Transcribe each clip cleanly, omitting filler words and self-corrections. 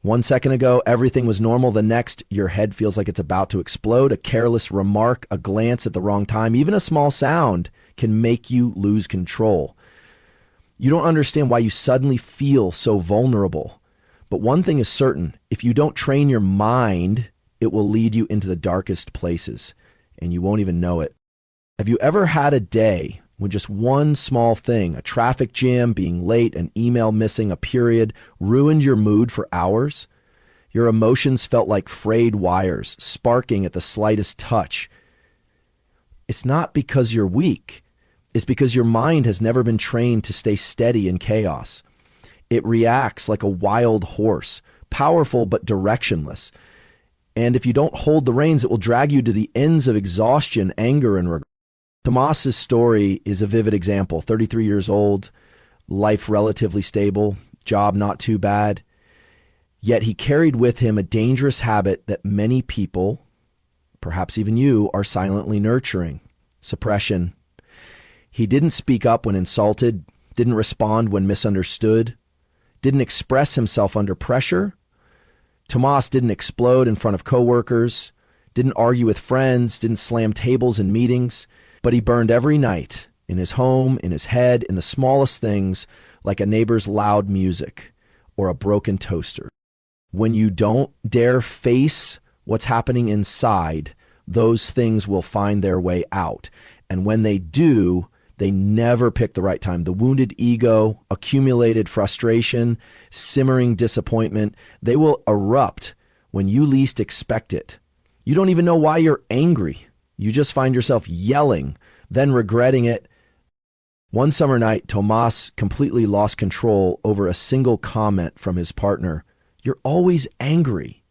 1 second ago, everything was normal. The next, your head feels like it's about to explode. A careless remark, a glance at the wrong time, even a small sound can make you lose control. You don't understand why you suddenly feel so vulnerable. But one thing is certain, if you don't train your mind, it will lead you into the darkest places, and you won't even know it. Have you ever had a day when just one small thing, a traffic jam, being late, an email missing, a period, ruined your mood for hours? Your emotions felt like frayed wires, sparking at the slightest touch. It's not because you're weak. It's because your mind has never been trained to stay steady in chaos. It reacts like a wild horse, powerful but directionless. And if you don't hold the reins, it will drag you to the ends of exhaustion, anger, and regret. Tomas's story is a vivid example. 33 years old, life relatively stable, job not too bad. Yet he carried with him a dangerous habit that many people, perhaps even you, are silently nurturing: suppression. He didn't speak up when insulted, didn't respond when misunderstood, didn't express himself under pressure. Tomas didn't explode in front of coworkers, didn't argue with friends, didn't slam tables in meetings, but he burned every night, in his home, in his head, in the smallest things, like a neighbor's loud music or a broken toaster. When you don't dare face what's happening inside, those things will find their way out. And when they do, they never pick the right time. The wounded ego, accumulated frustration, simmering disappointment, they will erupt when you least expect it. You don't even know why you're angry. You just find yourself yelling, then regretting it. One summer night, Tomas completely lost control over a single comment from his partner. "You're always angry."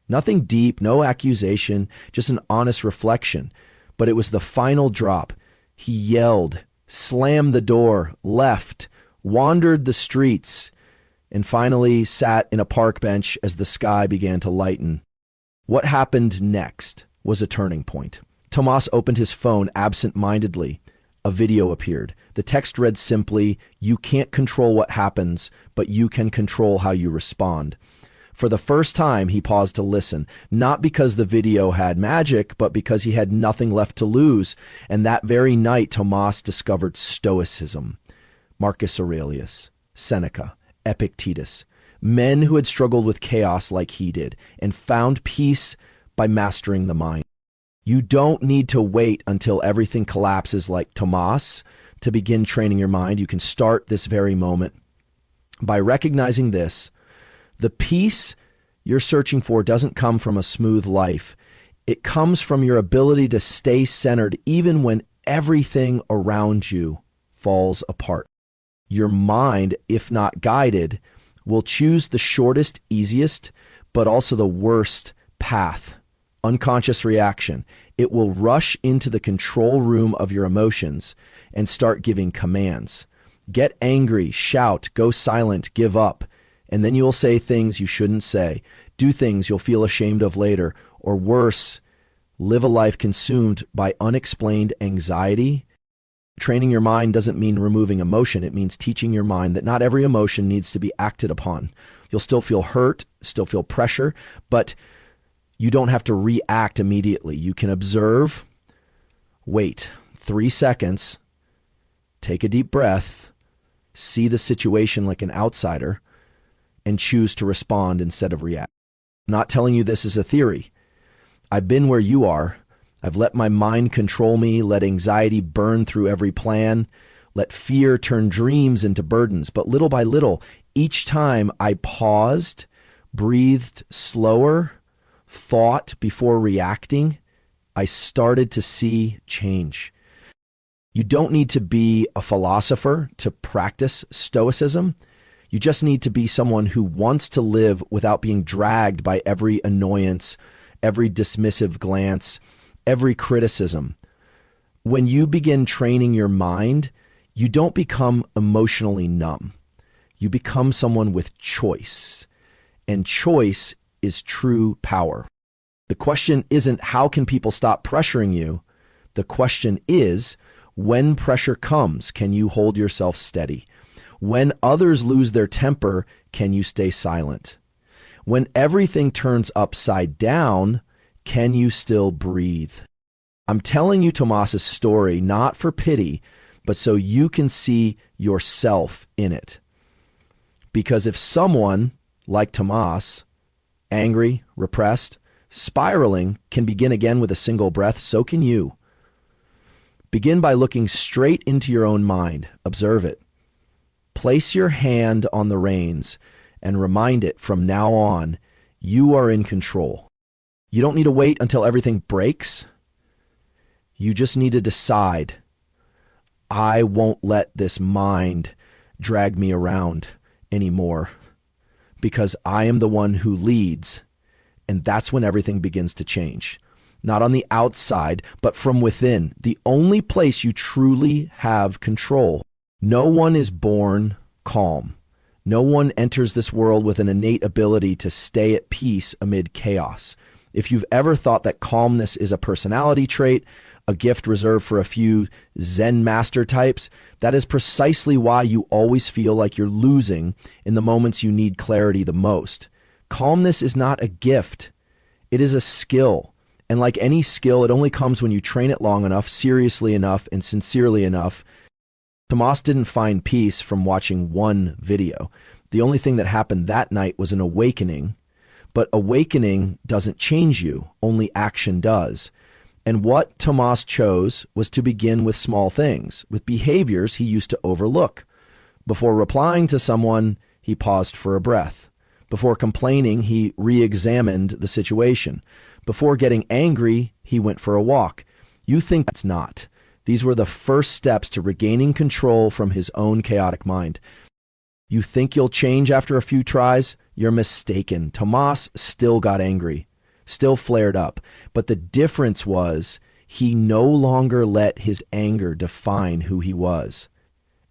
Nothing deep, no accusation, just an honest reflection. But it was the final drop. He yelled, slammed the door, left, wandered the streets, and finally sat in a park bench as the sky began to lighten. What happened next was a turning point. Tomas opened his phone absent-mindedly. A video appeared. The text read simply, "You can't control what happens, but you can control how you respond." For the first time, he paused to listen, not because the video had magic, but because he had nothing left to lose. And that very night, Tomas discovered Stoicism. Marcus Aurelius, Seneca, Epictetus, men who had struggled with chaos like he did and found peace by mastering the mind. You don't need to wait until everything collapses like Tomas to begin training your mind. You can start this very moment. By recognizing this, the peace you're searching for doesn't come from a smooth life. It comes from your ability to stay centered even when everything around you falls apart. Your mind, if not guided, will choose the shortest, easiest, but also the worst path. Unconscious reaction. It will rush into the control room of your emotions and start giving commands. Get angry, shout, go silent, give up. And then you'll say things you shouldn't say, do things you'll feel ashamed of later, or worse, live a life consumed by unexplained anxiety. Training your mind doesn't mean removing emotion. It means teaching your mind that not every emotion needs to be acted upon. You'll still feel hurt, still feel pressure, but you don't have to react immediately. You can observe, wait 3 seconds, take a deep breath, see the situation like an outsider, and choose to respond instead of react. I'm not telling you this is a theory. I've been where you are. I've let my mind control me, let anxiety burn through every plan, let fear turn dreams into burdens. But little by little, each time I paused, breathed slower, thought before reacting, I started to see change. You don't need to be a philosopher to practice Stoicism. You just need to be someone who wants to live without being dragged by every annoyance, every dismissive glance, every criticism. When you begin training your mind, you don't become emotionally numb. You become someone with choice. And choice is true power. The question isn't how can people stop pressuring you? The question is, when pressure comes, can you hold yourself steady? When others lose their temper, can you stay silent? When everything turns upside down, can you still breathe? I'm telling you Tomas's story not for pity, but so you can see yourself in it. Because if someone like Tomas, angry, repressed, spiraling, can begin again with a single breath, so can you. Begin by looking straight into your own mind. Observe it. Place your hand on the reins and remind it from now on, you are in control. You don't need to wait until everything breaks. You just need to decide, I won't let this mind drag me around anymore because I am the one who leads, and that's when everything begins to change. Not on the outside, but from within, the only place you truly have control. No one is born calm. No one enters this world with an innate ability to stay at peace amid chaos. If you've ever thought that calmness is a personality trait, a gift reserved for a few Zen master types, that is precisely why you always feel like you're losing in the moments you need clarity the most. Calmness is not a gift. It is a skill. And like any skill, it only comes when you train it long enough, seriously enough, and sincerely enough. Tomas didn't find peace from watching one video. The only thing that happened that night was an awakening. But awakening doesn't change you, only action does. And what Tomas chose was to begin with small things, with behaviors he used to overlook. Before replying to someone, he paused for a breath. Before complaining, he re-examined the situation. Before getting angry, he went for a walk. You think that's not. These were the first steps to regaining control from his own chaotic mind. You think you'll change after a few tries? You're mistaken. Tomas still got angry, still flared up. But the difference was he no longer let his anger define who he was.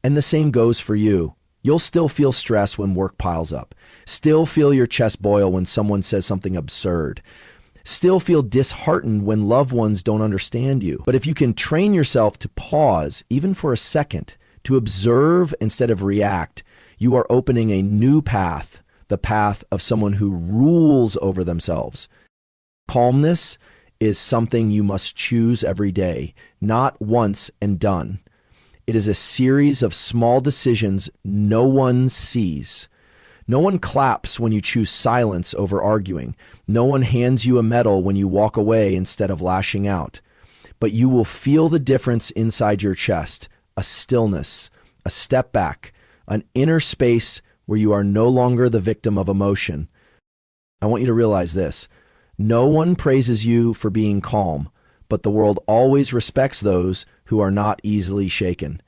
And the same goes for you. You'll still feel stress when work piles up. Still feel your chest boil when someone says something absurd. Still feel disheartened when loved ones don't understand you. But if you can train yourself to pause, even for a second, to observe instead of react, you are opening a new path, the path of someone who rules over themselves. Calmness is something you must choose every day, not once and done. It is a series of small decisions no one sees. No one claps when you choose silence over arguing. No one hands you a medal when you walk away instead of lashing out. But you will feel the difference inside your chest, a stillness, a step back, an inner space where you are no longer the victim of emotion. I want you to realize this. No one praises you for being calm, but the world always respects those who are not easily shaken.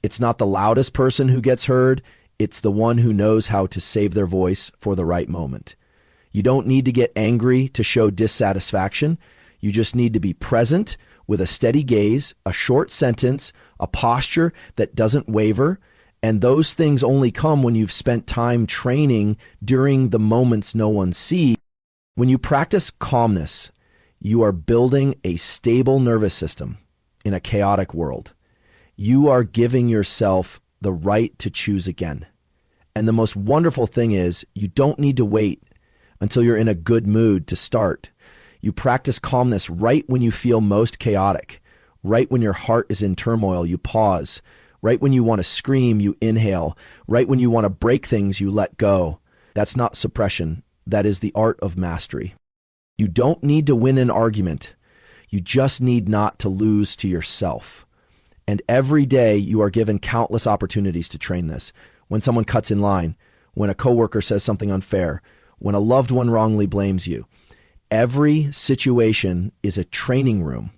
It's not the loudest person who gets heard. It's the one who knows how to save their voice for the right moment. You don't need to get angry to show dissatisfaction. You just need to be present with a steady gaze, a short sentence, a posture that doesn't waver. And those things only come when you've spent time training during the moments no one sees. When you practice calmness, you are building a stable nervous system in a chaotic world. You are giving yourself the right to choose again. And the most wonderful thing is you don't need to wait until you're in a good mood to start. You practice calmness right when you feel most chaotic. Right when your heart is in turmoil, you pause. Right when you want to scream, you inhale. Right when you want to break things, you let go. That's not suppression. That is the art of mastery. You don't need to win an argument. You just need not to lose to yourself. And every day you are given countless opportunities to train this. When someone cuts in line, when a coworker says something unfair, when a loved one wrongly blames you. Every situation is a training room.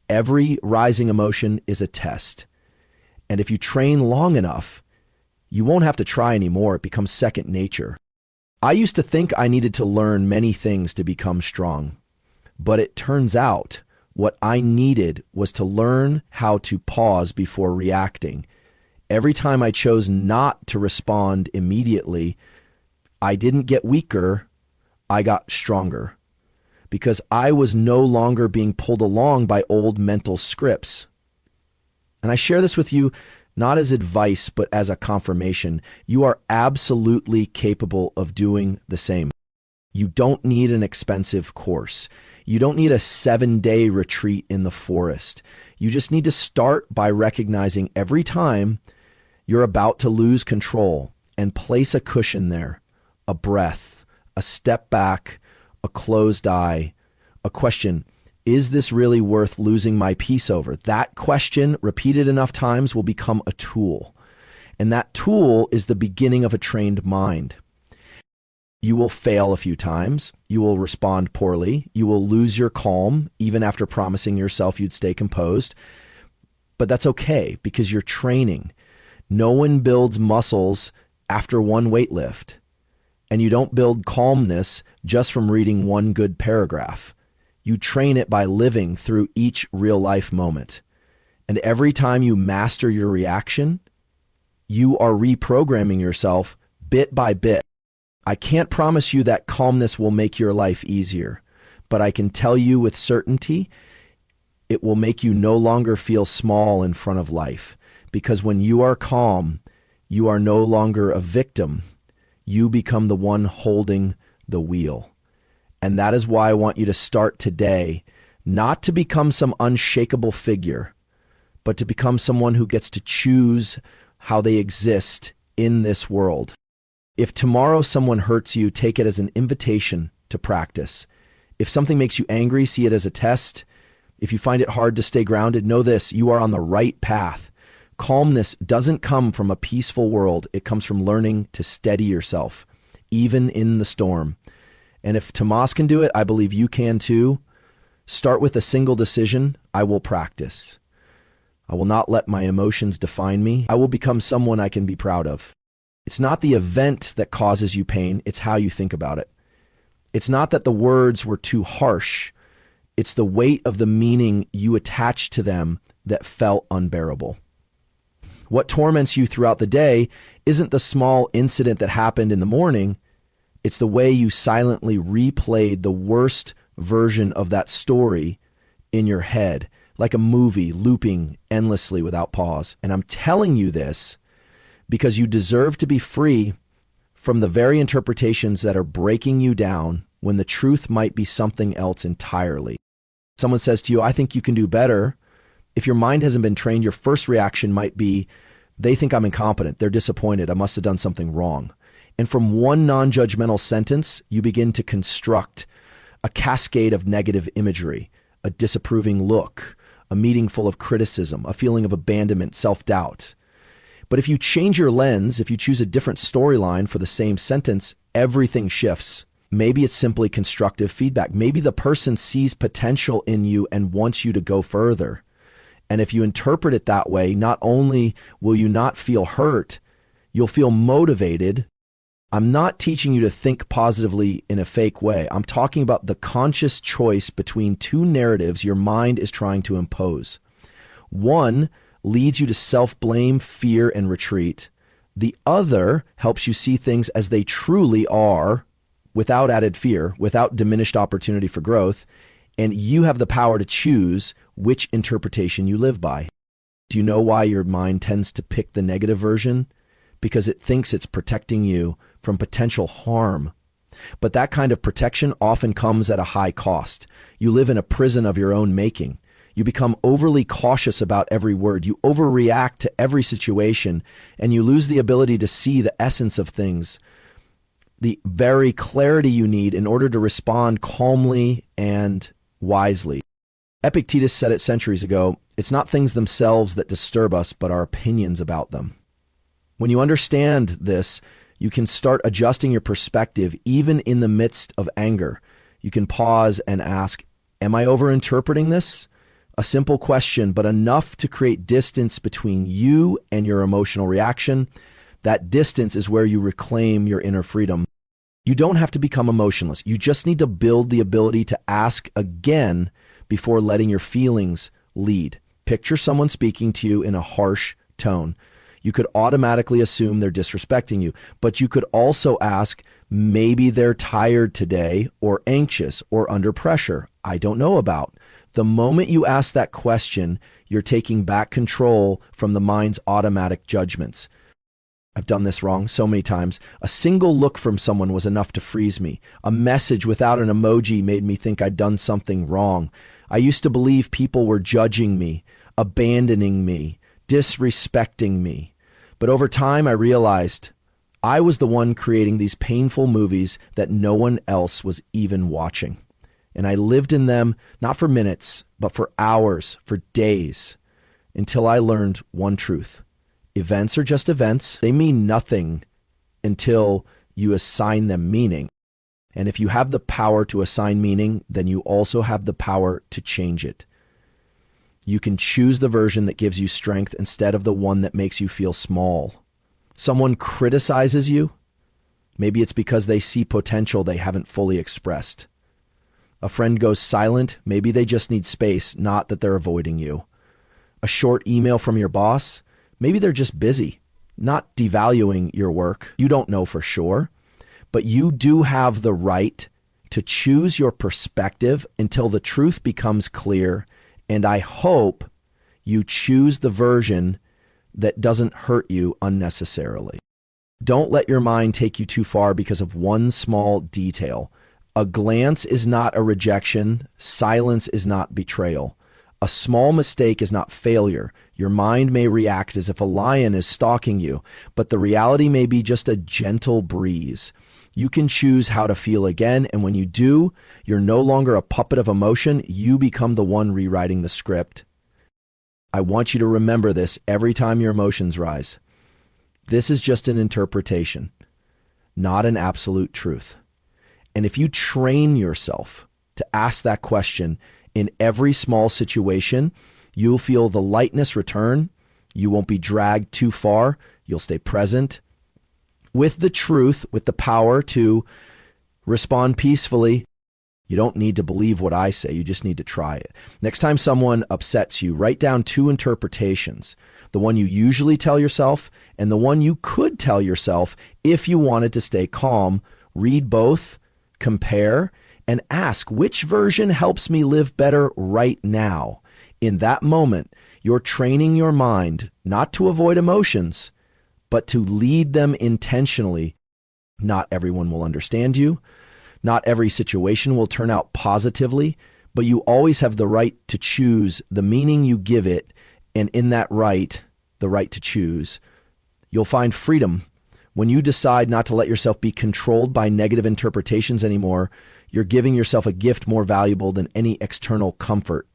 Every rising emotion is a test. And if you train long enough, you won't have to try anymore. It becomes second nature. I used to think I needed to learn many things to become strong. But it turns out what I needed was to learn how to pause before reacting. Every time I chose not to respond immediately, I didn't get weaker, I got stronger. Because I was no longer being pulled along by old mental scripts. And I share this with you not as advice, but as a confirmation. You are absolutely capable of doing the same. You don't need an expensive course. You don't need a 7-day retreat in the forest. You just need to start by recognizing every time you're about to lose control and place a cushion there, a breath, a step back, a closed eye, a question. Is this really worth losing my peace over? That question, repeated enough times, will become a tool. And that tool is the beginning of a trained mind. You will fail a few times. You will respond poorly. You will lose your calm, even after promising yourself you'd stay composed. But that's okay, because you're training. No one builds muscles after one weight lift. And you don't build calmness just from reading one good paragraph. You train it by living through each real-life moment. And every time you master your reaction, you are reprogramming yourself bit by bit. I can't promise you that calmness will make your life easier, but I can tell you with certainty, it will make you no longer feel small in front of life. Because when you are calm, you are no longer a victim. You become the one holding the wheel. And that is why I want you to start today, not to become some unshakable figure, but to become someone who gets to choose how they exist in this world. If tomorrow someone hurts you, take it as an invitation to practice. If something makes you angry, see it as a test. If you find it hard to stay grounded, know this, you are on the right path. Calmness doesn't come from a peaceful world. It comes from learning to steady yourself, even in the storm. And if Tomas can do it, I believe you can too. Start with a single decision. I will practice. I will not let my emotions define me. I will become someone I can be proud of. It's not the event that causes you pain, it's how you think about it. It's not that the words were too harsh, it's the weight of the meaning you attached to them that felt unbearable. What torments you throughout the day isn't the small incident that happened in the morning, it's the way you silently replayed the worst version of that story in your head, like a movie looping endlessly without pause. And I'm telling you this because you deserve to be free from the very interpretations that are breaking you down when the truth might be something else entirely. Someone says to you, I think you can do better. If your mind hasn't been trained, your first reaction might be, they think I'm incompetent. They're disappointed. I must have done something wrong. And from one non-judgmental sentence, you begin to construct a cascade of negative imagery, a disapproving look, a meeting full of criticism, a feeling of abandonment, self-doubt. But if you change your lens, if you choose a different storyline for the same sentence, everything shifts. Maybe it's simply constructive feedback. Maybe the person sees potential in you and wants you to go further. And if you interpret it that way, not only will you not feel hurt, you'll feel motivated. I'm not teaching you to think positively in a fake way. I'm talking about the conscious choice between two narratives your mind is trying to impose. One leads you to self-blame, fear, and retreat. The other helps you see things as they truly are, without added fear, without diminished opportunity for growth, and you have the power to choose which interpretation you live by. Do you know why your mind tends to pick the negative version? Because it thinks it's protecting you from potential harm. But that kind of protection often comes at a high cost. You live in a prison of your own making. You become overly cautious about every word. You overreact to every situation, and you lose the ability to see the essence of things, the very clarity you need in order to respond calmly and wisely. Epictetus said it centuries ago, it's not things themselves that disturb us, but our opinions about them. When you understand this, you can start adjusting your perspective even in the midst of anger. You can pause and ask, am I overinterpreting this? A simple question, but enough to create distance between you and your emotional reaction. That distance is where you reclaim your inner freedom. You don't have to become emotionless. You just need to build the ability to ask again before letting your feelings lead. Picture someone speaking to you in a harsh tone. You could automatically assume they're disrespecting you, but you could also ask, maybe they're tired today or anxious or under pressure. I don't know about. The moment you ask that question, you're taking back control from the mind's automatic judgments. I've done this wrong so many times. A single look from someone was enough to freeze me. A message without an emoji made me think I'd done something wrong. I used to believe people were judging me, abandoning me, disrespecting me. But over time, I realized I was the one creating these painful movies that no one else was even watching. And I lived in them, not for minutes, but for hours, for days, until I learned one truth. Events are just events. They mean nothing until you assign them meaning. And if you have the power to assign meaning, then you also have the power to change it. You can choose the version that gives you strength instead of the one that makes you feel small. Someone criticizes you. Maybe it's because they see potential they haven't fully expressed. A friend goes silent. Maybe they just need space, not that they're avoiding you. A short email from your boss. Maybe they're just busy, not devaluing your work. You don't know for sure, but you do have the right to choose your perspective until the truth becomes clear. And I hope you choose the version that doesn't hurt you unnecessarily. Don't let your mind take you too far because of one small detail. A glance is not a rejection. Silence is not betrayal. A small mistake is not failure. Your mind may react as if a lion is stalking you, but the reality may be just a gentle breeze. You can choose how to feel again, and when you do, you're no longer a puppet of emotion. You become the one rewriting the script. I want you to remember this every time your emotions rise. This is just an interpretation, not an absolute truth. And if you train yourself to ask that question in every small situation, you'll feel the lightness return. You won't be dragged too far. You'll stay present with the truth, with the power to respond peacefully. You don't need to believe what I say. You just need to try it. Next time someone upsets you, write down two interpretations. The one you usually tell yourself and the one you could tell yourself if you wanted to stay calm. Read both, compare, and ask which version helps me live better right now. In that moment, you're training your mind not to avoid emotions, but to lead them intentionally. Not everyone will understand you. Not every situation will turn out positively, but you always have the right to choose the meaning you give it, and in that right, the right to choose, you'll find freedom. When you decide not to let yourself be controlled by negative interpretations anymore, you're giving yourself a gift more valuable than any external comfort,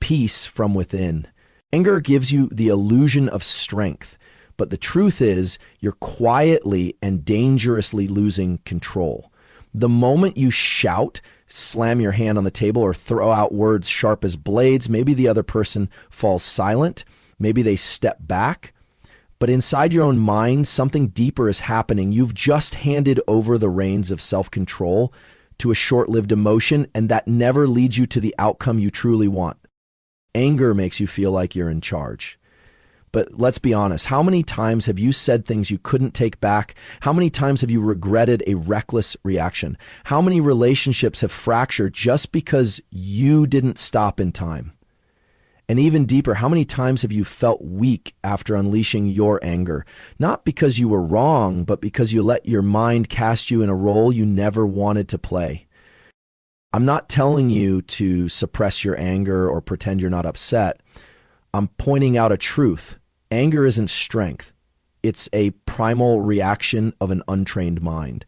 peace from within. Anger gives you the illusion of strength, but the truth is you're quietly and dangerously losing control. The moment you shout, slam your hand on the table, or throw out words sharp as blades, maybe the other person falls silent, maybe they step back. But inside your own mind, something deeper is happening. You've just handed over the reins of self-control to a short-lived emotion, and that never leads you to the outcome you truly want. Anger makes you feel like you're in charge. But let's be honest, how many times have you said things you couldn't take back? How many times have you regretted a reckless reaction? How many relationships have fractured just because you didn't stop in time? And even deeper, how many times have you felt weak after unleashing your anger? Not because you were wrong, but because you let your mind cast you in a role you never wanted to play. I'm not telling you to suppress your anger or pretend you're not upset. I'm pointing out a truth. Anger isn't strength. It's a primal reaction of an untrained mind.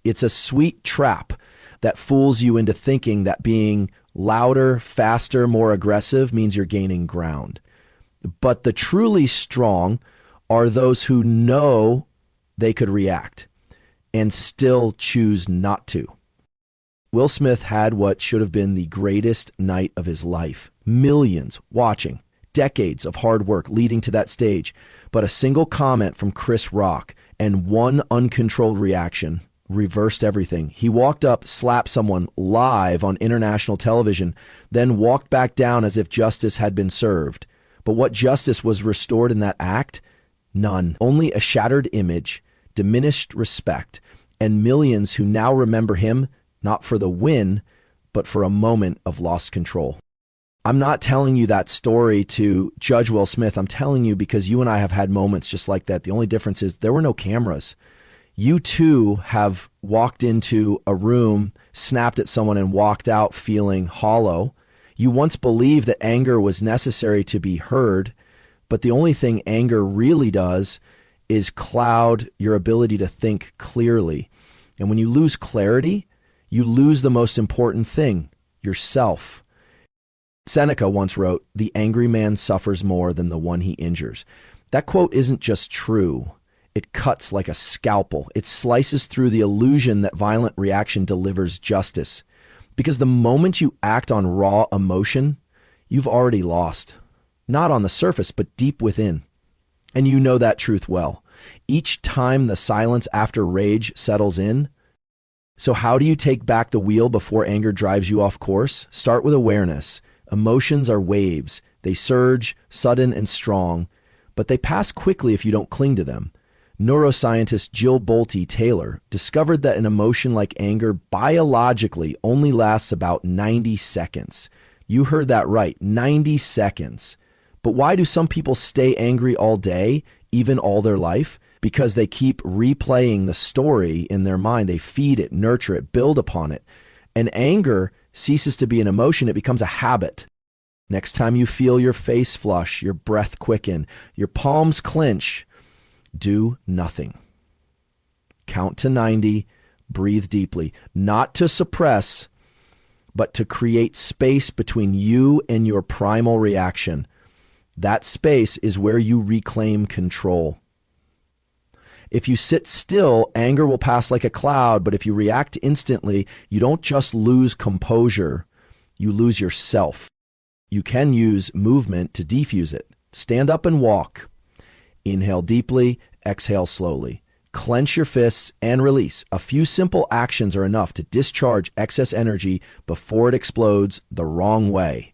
It's a sweet trap that fools you into thinking that being louder, faster, more aggressive means you're gaining ground. But the truly strong are those who know they could react and still choose not to. Will Smith had what should have been the greatest night of his life. Millions watching. Decades of hard work leading to that stage, but a single comment from Chris Rock and one uncontrolled reaction reversed everything. He walked up, slapped someone live on international television, then walked back down as if justice had been served. But what justice was restored in that act? None. Only a shattered image, diminished respect, and millions who now remember him not for the win, but for a moment of lost control. I'm not telling you that story to judge Will Smith. I'm telling you because you and I have had moments just like that. The only difference is there were no cameras. You too have walked into a room, snapped at someone, and walked out feeling hollow. You once believed that anger was necessary to be heard, but the only thing anger really does is cloud your ability to think clearly. And when you lose clarity, you lose the most important thing, yourself. Seneca once wrote, "The angry man suffers more than the one he injures." That quote isn't just true. It cuts like a scalpel. It slices through the illusion that violent reaction delivers justice. Because the moment you act on raw emotion, you've already lost. Not on the surface, but deep within. And you know that truth well. Each time the silence after rage settles in. So how do you take back the wheel before anger drives you off course? Start with awareness. Emotions are waves. They surge, sudden and strong, but they pass quickly if you don't cling to them. Neuroscientist Jill Bolte Taylor discovered that an emotion like anger biologically only lasts about 90 seconds. You heard that right, 90 seconds. But why do some people stay angry all day, even all their life? Because they keep replaying the story in their mind. They feed it, nurture it, build upon it. And anger ceases to be an emotion, it becomes a habit. Next time you feel your face flush, your breath quicken, your palms clench, do nothing. Count to 90, breathe deeply, not to suppress, but to create space between you and your primal reaction. That space is where you reclaim control. If you sit still, anger will pass like a cloud, but if you react instantly, you don't just lose composure, you lose yourself. You can use movement to defuse it. Stand up and walk. Inhale deeply, exhale slowly. Clench your fists and release. A few simple actions are enough to discharge excess energy before it explodes the wrong way.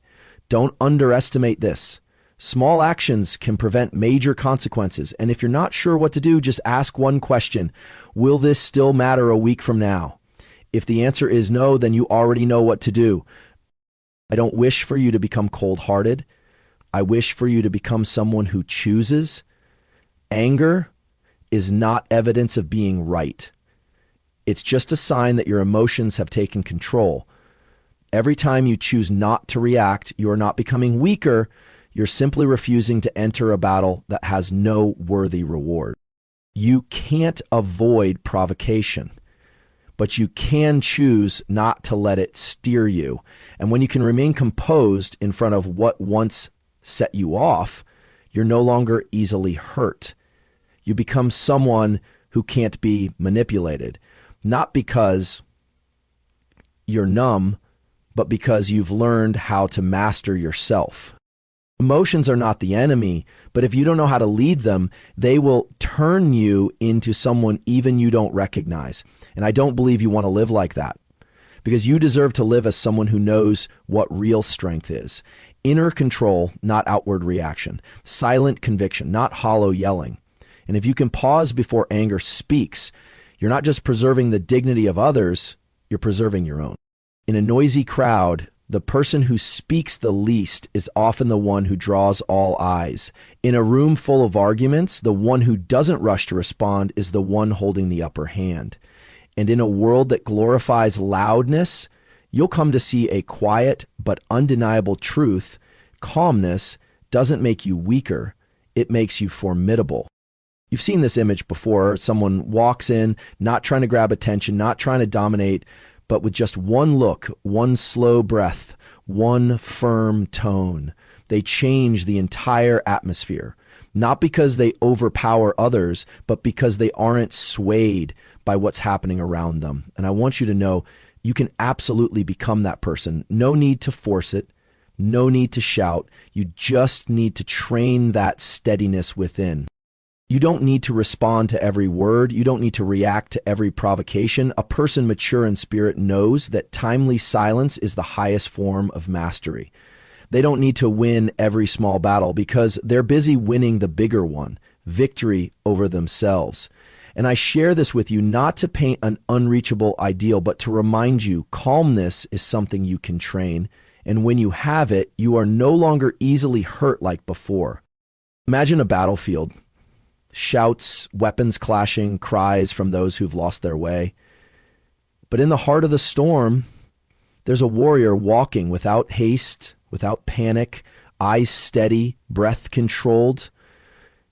Don't underestimate this. Small actions can prevent major consequences, and if you're not sure what to do, just ask one question. Will this still matter a week from now? If the answer is no, then you already know what to do. I don't wish for you to become cold-hearted. I wish for you to become someone who chooses. Anger is not evidence of being right. It's just a sign that your emotions have taken control. Every time you choose not to react, you are not becoming weaker. You're simply refusing to enter a battle that has no worthy reward. You can't avoid provocation, but you can choose not to let it steer you. And when you can remain composed in front of what once set you off, you're no longer easily hurt. You become someone who can't be manipulated, not because you're numb, but because you've learned how to master yourself. Emotions are not the enemy, but if you don't know how to lead them, they will turn you into someone even you don't recognize. And I don't believe you want to live like that, because you deserve to live as someone who knows what real strength is. Inner control, not outward reaction. Silent conviction, not hollow yelling. And if you can pause before anger speaks, you're not just preserving the dignity of others, you're preserving your own. In a noisy crowd, the person who speaks the least is often the one who draws all eyes. In a room full of arguments, the one who doesn't rush to respond is the one holding the upper hand. And in a world that glorifies loudness, you'll come to see a quiet but undeniable truth. Calmness doesn't make you weaker, it makes you formidable. You've seen this image before. Someone walks in, not trying to grab attention, not trying to dominate, but with just one look, one slow breath, one firm tone, they change the entire atmosphere. Not because they overpower others, but because they aren't swayed by what's happening around them. And I want you to know you can absolutely become that person. No need to force it. No need to shout. You just need to train that steadiness within. You don't need to respond to every word. You don't need to react to every provocation. A person mature in spirit knows that timely silence is the highest form of mastery. They don't need to win every small battle because they're busy winning the bigger one, victory over themselves. And I share this with you not to paint an unreachable ideal, but to remind you calmness is something you can train, And when you have it, you are no longer easily hurt like before. Imagine a battlefield. Shouts, weapons clashing, cries from those who've lost their way. But in the heart of the storm, there's a warrior walking without haste, without panic, eyes steady, breath controlled,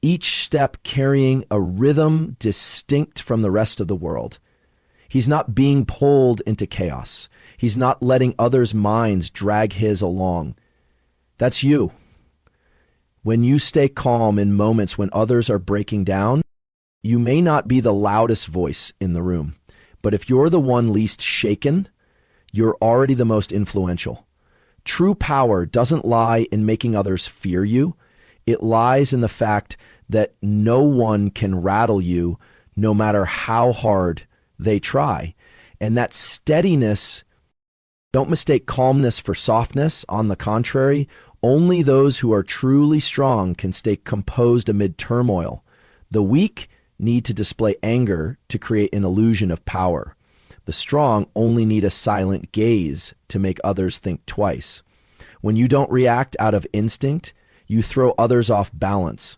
each step carrying a rhythm distinct from the rest of the world. He's not being pulled into chaos. He's not letting others' minds drag his along. That's you. When you stay calm in moments when others are breaking down, you may not be the loudest voice in the room, but if you're the one least shaken, you're already the most influential. True power doesn't lie in making others fear you. It lies in the fact that no one can rattle you no matter how hard they try. And that steadiness, don't mistake calmness for softness. On the contrary, only those who are truly strong can stay composed amid turmoil. The weak need to display anger to create an illusion of power. The strong only need a silent gaze to make others think twice. When you don't react out of instinct, you throw others off balance.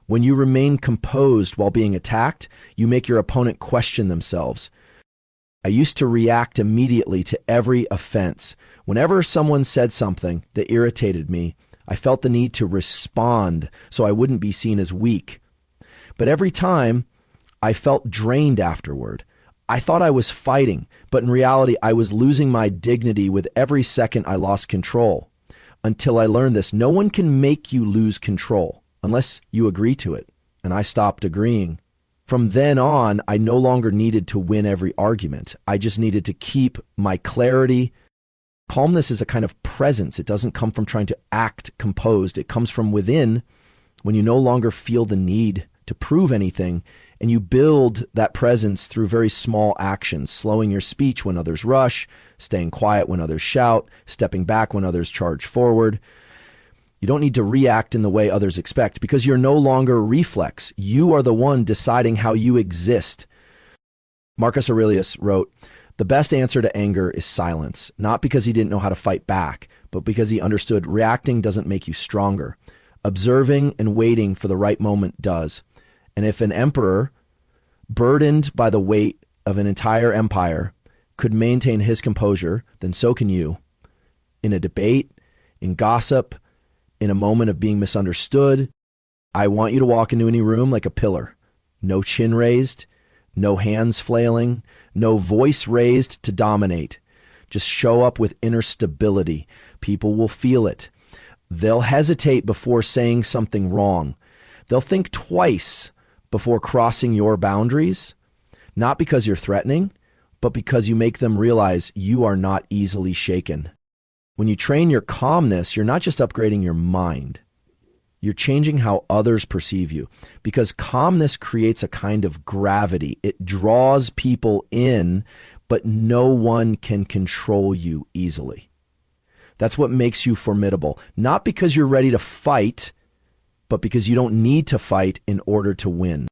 When you remain composed while being attacked, you make your opponent question themselves. I used to react immediately to every offense. Whenever someone said something that irritated me, I felt the need to respond so I wouldn't be seen as weak. But every time, I felt drained afterward. I thought I was fighting, but in reality, I was losing my dignity with every second I lost control. Until I learned this, no one can make you lose control unless you agree to it. And I stopped agreeing. From then on, I no longer needed to win every argument. I just needed to keep my clarity. Calmness is a kind of presence. It doesn't come from trying to act composed. It comes from within when you no longer feel the need to prove anything, and you build that presence through very small actions, slowing your speech when others rush, staying quiet when others shout, stepping back when others charge forward. You don't need to react in the way others expect because you're no longer a reflex. You are the one deciding how you exist. Marcus Aurelius wrote, "The best answer to anger is silence, not because he didn't know how to fight back, but because he understood reacting doesn't make you stronger. Observing and waiting for the right moment does. And if an emperor, burdened by the weight of an entire empire, could maintain his composure, then so can you. In a debate, in gossip, in a moment of being misunderstood, I want you to walk into any room like a pillar. No chin raised, no hands flailing, no voice raised to dominate. Just show up with inner stability. People will feel it. They'll hesitate before saying something wrong. They'll think twice before crossing your boundaries, not because you're threatening, but because you make them realize you are not easily shaken. When you train your calmness, you're not just upgrading your mind. You're changing how others perceive you, because calmness creates a kind of gravity. It draws people in, but no one can control you easily. That's what makes you formidable, not because you're ready to fight, but because you don't need to fight in order to win.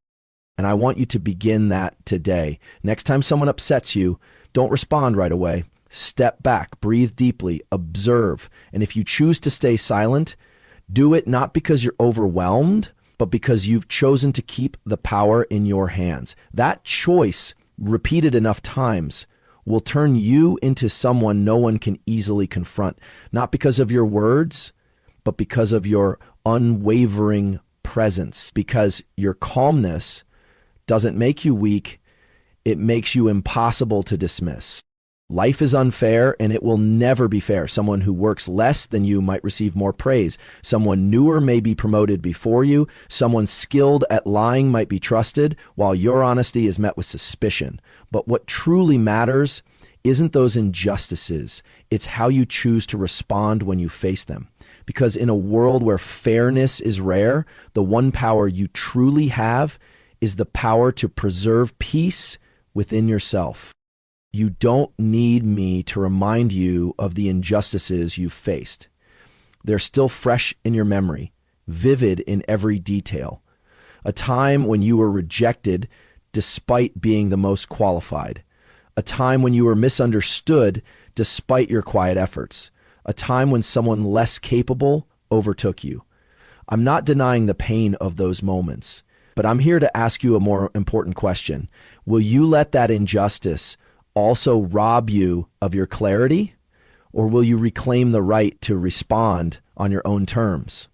And I want you to begin that today. Next time someone upsets you, don't respond right away. Step back, breathe deeply, observe. And if you choose to stay silent, do it not because you're overwhelmed, but because you've chosen to keep the power in your hands. That choice, repeated enough times, will turn you into someone no one can easily confront, not because of your words, but because of your unwavering presence. Because your calmness doesn't make you weak, it makes you impossible to dismiss. Life is unfair, and it will never be fair. Someone who works less than you might receive more praise. Someone newer may be promoted before you. Someone skilled at lying might be trusted, while your honesty is met with suspicion. But what truly matters isn't those injustices. It's how you choose to respond when you face them. Because in a world where fairness is rare, the one power you truly have is the power to preserve peace within yourself. You don't need me to remind you of the injustices you've faced. They're still fresh in your memory, vivid in every detail. A time when you were rejected despite being the most qualified. A time when you were misunderstood despite your quiet efforts. a time when someone less capable overtook you. I'm not denying the pain of those moments, but I'm here to ask you a more important question. Will you let that injustice also rob you of your clarity, or will you reclaim the right to respond on your own terms?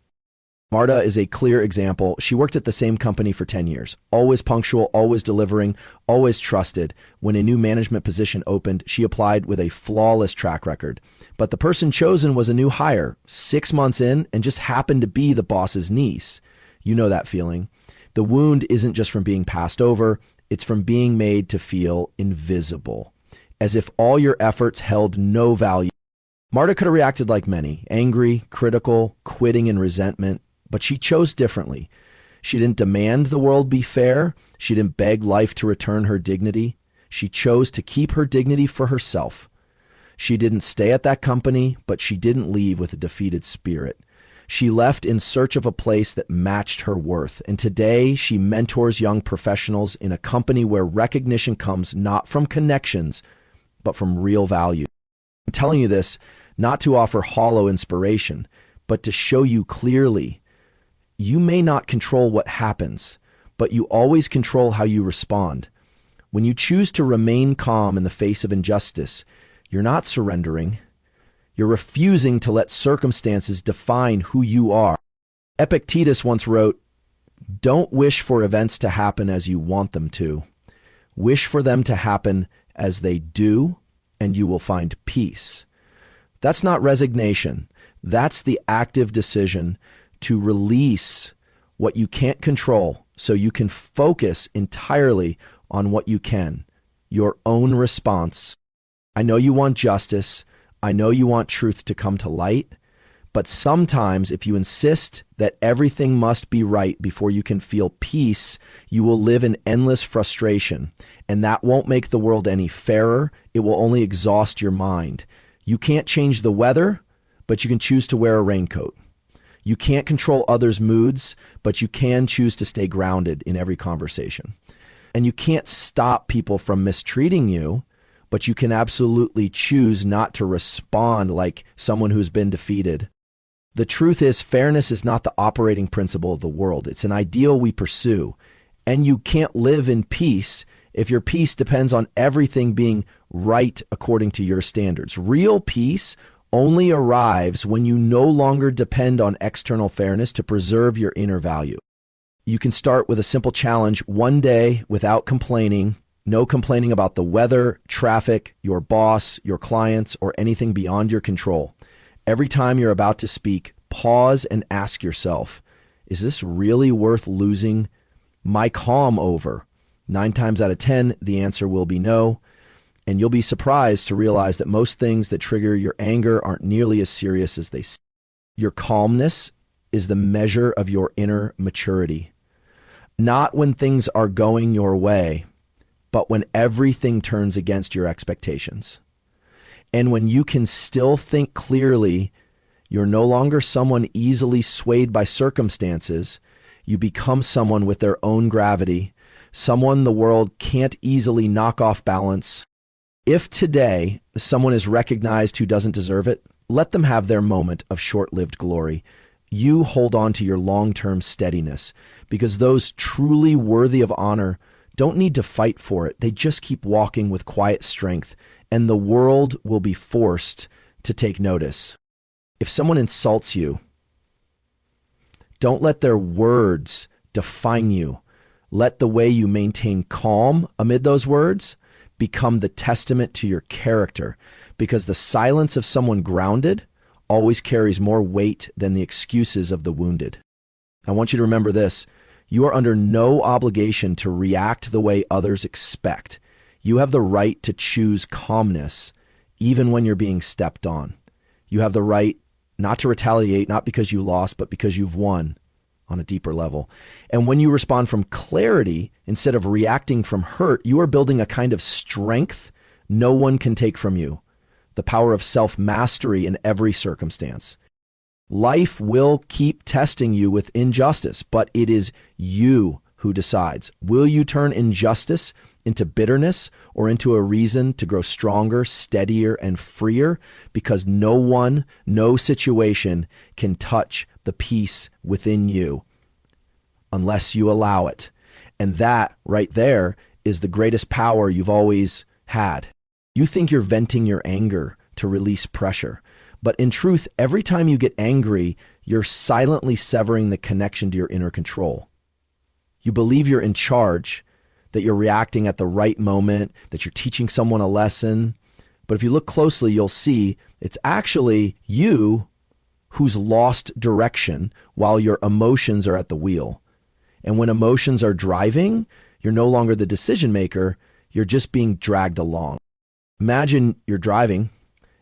Marta is a clear example. She worked at the same company for 10 years, always punctual, always delivering, always trusted. When a new management position opened, she applied with a flawless track record. But the person chosen was a new hire, 6 months in, and just happened to be the boss's niece. You know that feeling. The wound isn't just from being passed over, it's from being made to feel invisible, as if all your efforts held no value. Marta could have reacted like many, angry, critical, quitting in resentment, but she chose differently. She didn't demand the world be fair. She didn't beg life to return her dignity. She chose to keep her dignity for herself. She didn't stay at that company, but she didn't leave with a defeated spirit. She left in search of a place that matched her worth. And today she mentors young professionals in a company where recognition comes not from connections, but from real value. I'm telling you this not to offer hollow inspiration, but to show you clearly you may not control what happens, but you always control how you respond. When you choose to remain calm in the face of injustice, you're not surrendering. You're refusing to let circumstances define who you are. Epictetus once wrote, "Don't wish for events to happen as you want them to. Wish for them to happen as they do, and you will find peace." That's not resignation. That's the active decision to release what you can't control so you can focus entirely on what you can, your own response. I know you want justice. I know you want truth to come to light. But sometimes if you insist that everything must be right before you can feel peace, you will live in endless frustration. And that won't make the world any fairer. It will only exhaust your mind. You can't change the weather, but you can choose to wear a raincoat. You can't control others' moods, but you can choose to stay grounded in every conversation. And you can't stop people from mistreating you, but you can absolutely choose not to respond like someone who's been defeated. The truth is, fairness is not the operating principle of the world. It's an ideal we pursue. And you can't live in peace if your peace depends on everything being right according to your standards. Real peace only arrives when you no longer depend on external fairness to preserve your inner value. You can start with a simple challenge, one day without complaining, no complaining about the weather, traffic, your boss, your clients, or anything beyond your control. Every time you're about to speak, pause and ask yourself, is this really worth losing my calm over? 9 times out of 10, the answer will be no. And you'll be surprised to realize that most things that trigger your anger aren't nearly as serious as they seem. Your calmness is the measure of your inner maturity. Not when things are going your way, but when everything turns against your expectations. And when you can still think clearly, you're no longer someone easily swayed by circumstances. You become someone with their own gravity, someone the world can't easily knock off balance. If today someone is recognized who doesn't deserve it, let them have their moment of short-lived glory. You hold on to your long-term steadiness, because those truly worthy of honor don't need to fight for it. They just keep walking with quiet strength, and the world will be forced to take notice. If someone insults you, don't let their words define you. Let the way you maintain calm amid those words become the testament to your character, because the silence of someone grounded always carries more weight than the excuses of the wounded. I want you to remember this. You are under no obligation to react the way others expect. You have the right to choose calmness, even when you're being stepped on. You have the right not to retaliate, not because you lost, but because you've won on a deeper level. And when you respond from clarity instead of reacting from hurt, you are building a kind of strength no one can take from you. The power of self-mastery in every circumstance. Life will keep testing you with injustice, but it is you who decides. Will you turn injustice into bitterness or into a reason to grow stronger, steadier, and freer, because no one, no situation can touch the peace within you unless you allow it. And that right there is the greatest power you've always had. You think you're venting your anger to release pressure, but in truth, every time you get angry, you're silently severing the connection to your inner control. You believe you're in charge, that you're reacting at the right moment, that you're teaching someone a lesson. But if you look closely, you'll see it's actually you who's lost direction while your emotions are at the wheel. And when emotions are driving, you're no longer the decision maker, you're just being dragged along. Imagine you're driving,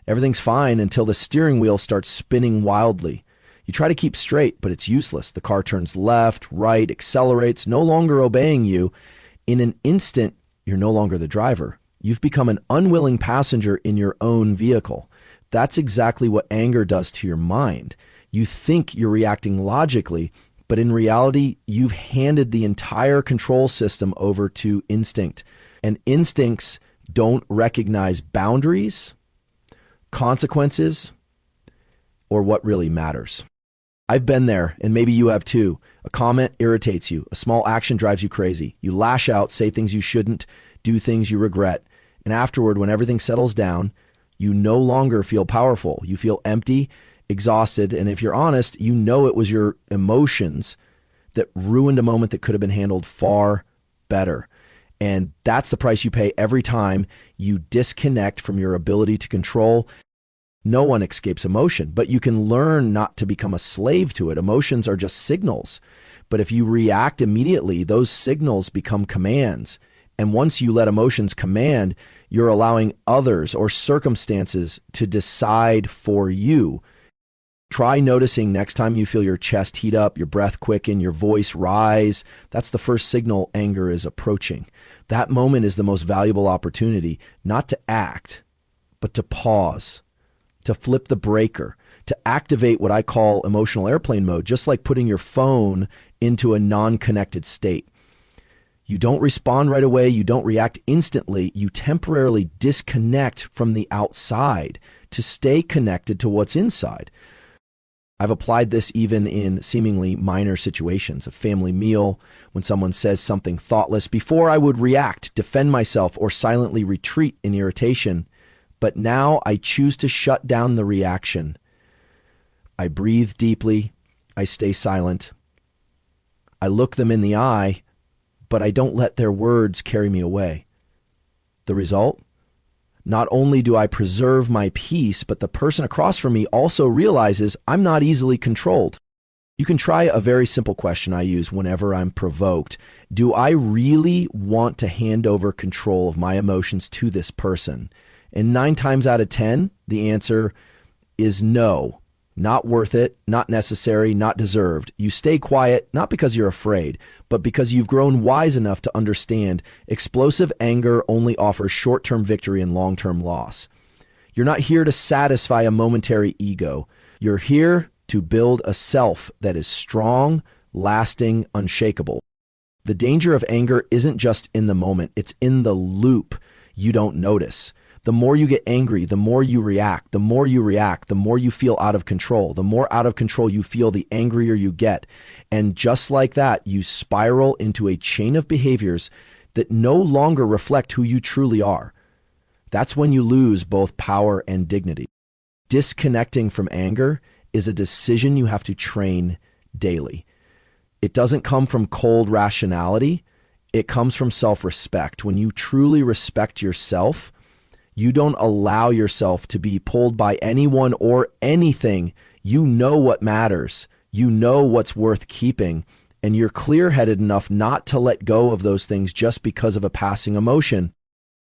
everything's fine until the steering wheel starts spinning wildly. You try to keep straight, but it's useless. The car turns left, right, accelerates, no longer obeying you. In an instant, you're no longer the driver. You've become an unwilling passenger in your own vehicle. That's exactly what anger does to your mind. You think you're reacting logically, but in reality, you've handed the entire control system over to instinct. And instincts don't recognize boundaries, consequences, or what really matters. I've been there, and maybe you have too. A comment irritates you. A small action drives you crazy. You lash out, say things you shouldn't, do things you regret. And afterward, when everything settles down, you no longer feel powerful. You feel empty, exhausted, and if you're honest, you know it was your emotions that ruined a moment that could have been handled far better. And that's the price you pay every time you disconnect from your ability to control. No one escapes emotion, but you can learn not to become a slave to it. Emotions are just signals. But if you react immediately, those signals become commands. And once you let emotions command, you're allowing others or circumstances to decide for you. Try noticing next time you feel your chest heat up, your breath quicken, your voice rise. That's the first signal anger is approaching. That moment is the most valuable opportunity, not to act, but to pause, to flip the breaker, to activate what I call emotional airplane mode, just like putting your phone into a non-connected state. You don't respond right away. You don't react instantly. You temporarily disconnect from the outside to stay connected to what's inside. I've applied this even in seemingly minor situations, a family meal, when someone says something thoughtless. Before I would react, defend myself, or silently retreat in irritation. But now I choose to shut down the reaction. I breathe deeply. I stay silent. I look them in the eye, but I don't let their words carry me away. The result? Not only do I preserve my peace, but the person across from me also realizes I'm not easily controlled. You can try a very simple question I use whenever I'm provoked. Do I really want to hand over control of my emotions to this person? And 9 times out of 10, the answer is no. Not worth it, not necessary, not deserved. You stay quiet, not because you're afraid, but because you've grown wise enough to understand explosive anger only offers short-term victory and long-term loss. You're not here to satisfy a momentary ego. You're here to build a self that is strong, lasting, unshakable. The danger of anger isn't just in the moment, it's in the loop you don't notice. The more you get angry, the more you react. The more you react, the more you feel out of control. The more out of control you feel, the angrier you get. And just like that, you spiral into a chain of behaviors that no longer reflect who you truly are. That's when you lose both power and dignity. Disconnecting from anger is a decision you have to train daily. It doesn't come from cold rationality. It comes from self-respect. When you truly respect yourself, you don't allow yourself to be pulled by anyone or anything. You know what matters. You know what's worth keeping. And you're clear-headed enough not to let go of those things just because of a passing emotion.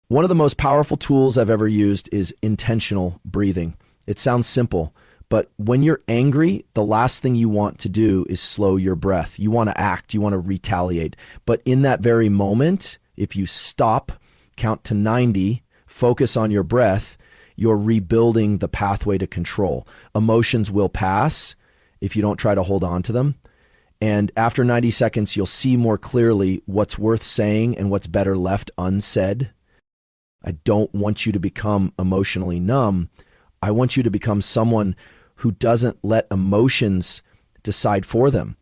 One of the most powerful tools I've ever used is intentional breathing. It sounds simple, but when you're angry, the last thing you want to do is slow your breath. You want to act. You want to retaliate. But in that very moment, if you stop, count to 90, focus on your breath, you're rebuilding the pathway to control. Emotions will pass if you don't try to hold on to them. And after 90 seconds, you'll see more clearly what's worth saying and what's better left unsaid. I don't want you to become emotionally numb. I want you to become someone who doesn't let emotions decide for them.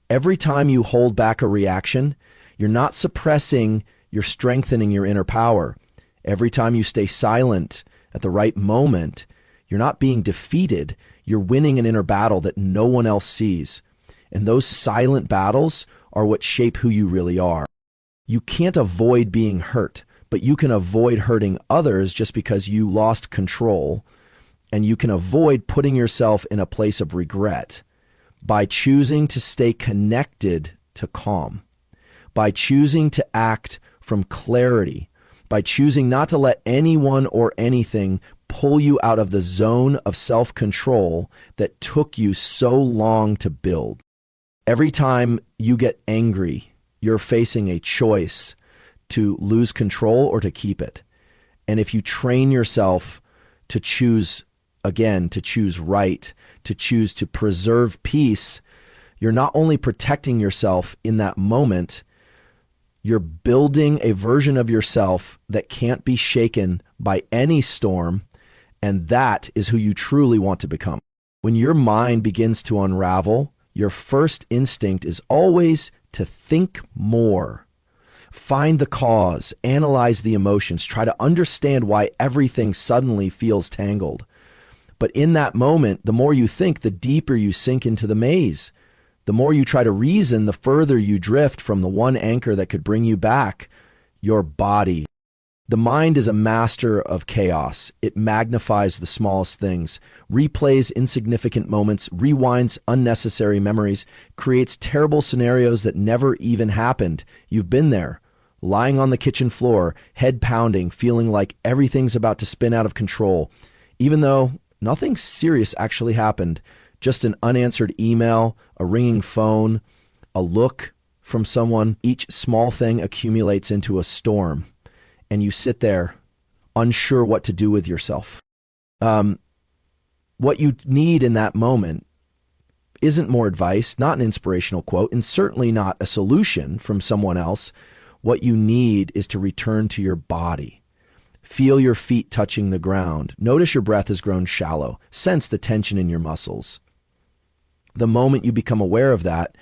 Every time you hold back a reaction, you're not suppressing, you're strengthening your inner power. Every time you stay silent at the right moment, you're not being defeated, you're winning an inner battle that no one else sees. And those silent battles are what shape who you really are. You can't avoid being hurt, but you can avoid hurting others just because you lost control. And you can avoid putting yourself in a place of regret by choosing to stay connected to calm, by choosing to act from clarity, by choosing not to let anyone or anything pull you out of the zone of self-control that took you so long to build. Every time you get angry, you're facing a choice to lose control or to keep it. And if you train yourself to choose, again, to choose right, to choose to preserve peace, you're not only protecting yourself in that moment, you're building a version of yourself that can't be shaken by any storm, and that is who you truly want to become. When your mind begins to unravel, your first instinct is always to think more. Find the cause, analyze the emotions, try to understand why everything suddenly feels tangled. But in that moment, the more you think, the deeper you sink into the maze. The more you try to reason, the further you drift from the one anchor that could bring you back, your body. The mind is a master of chaos. It magnifies the smallest things, replays insignificant moments, rewinds unnecessary memories, creates terrible scenarios that never even happened. You've been there, lying on the kitchen floor, head pounding, feeling like everything's about to spin out of control, even though nothing serious actually happened. Just an unanswered email, a ringing phone, a look from someone. Each small thing accumulates into a storm. And you sit there unsure what to do with yourself. What you need in that moment isn't more advice, not an inspirational quote, and certainly not a solution from someone else. What you need is to return to your body. Feel your feet touching the ground. Notice your breath has grown shallow. Sense the tension in your muscles. The moment you become aware of that,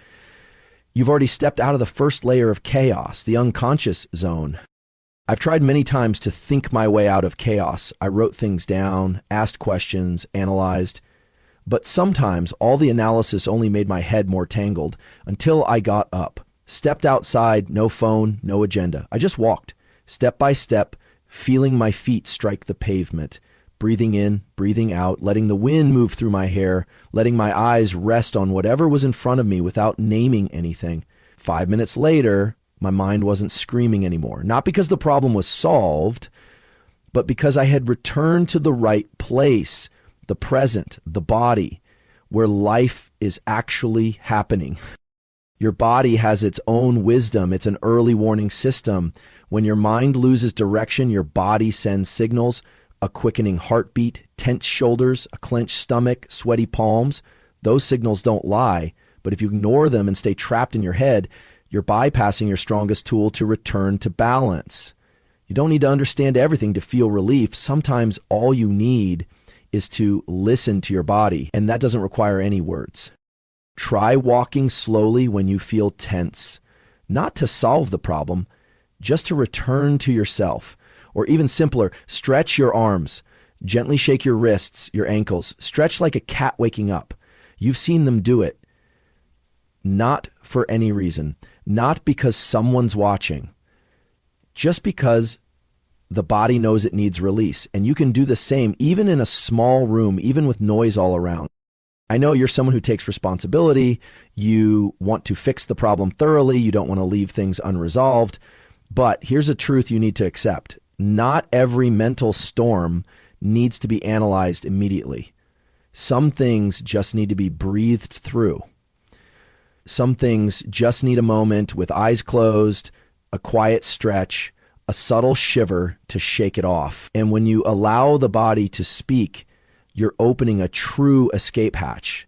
you've already stepped out of the first layer of chaos, the unconscious zone. I've tried many times to think my way out of chaos. I wrote things down, asked questions, analyzed. But sometimes all the analysis only made my head more tangled until I got up, stepped outside, no phone, no agenda. I just walked, step by step, feeling my feet strike the pavement, breathing in, breathing out, letting the wind move through my hair, letting my eyes rest on whatever was in front of me without naming anything. 5 minutes later, my mind wasn't screaming anymore. Not because the problem was solved, but because I had returned to the right place, the present, the body, where life is actually happening. Your body has its own wisdom. It's an early warning system. When your mind loses direction, your body sends signals, a quickening heartbeat, tense shoulders, a clenched stomach, sweaty palms. Those signals don't lie, but if you ignore them and stay trapped in your head, you're bypassing your strongest tool to return to balance. You don't need to understand everything to feel relief. Sometimes all you need is to listen to your body, and that doesn't require any words. Try walking slowly when you feel tense, not to solve the problem, just to return to yourself. Or even simpler, stretch your arms, gently shake your wrists, your ankles, stretch like a cat waking up. You've seen them do it. Not for any reason. Not because someone's watching, just because the body knows it needs release. And you can do the same even in a small room, even with noise all around. I know you're someone who takes responsibility. You want to fix the problem thoroughly. You don't want to leave things unresolved. But here's a truth you need to accept. Not every mental storm needs to be analyzed immediately. Some things just need to be breathed through. Some things just need a moment with eyes closed, a quiet stretch, a subtle shiver to shake it off. And when you allow the body to speak, you're opening a true escape hatch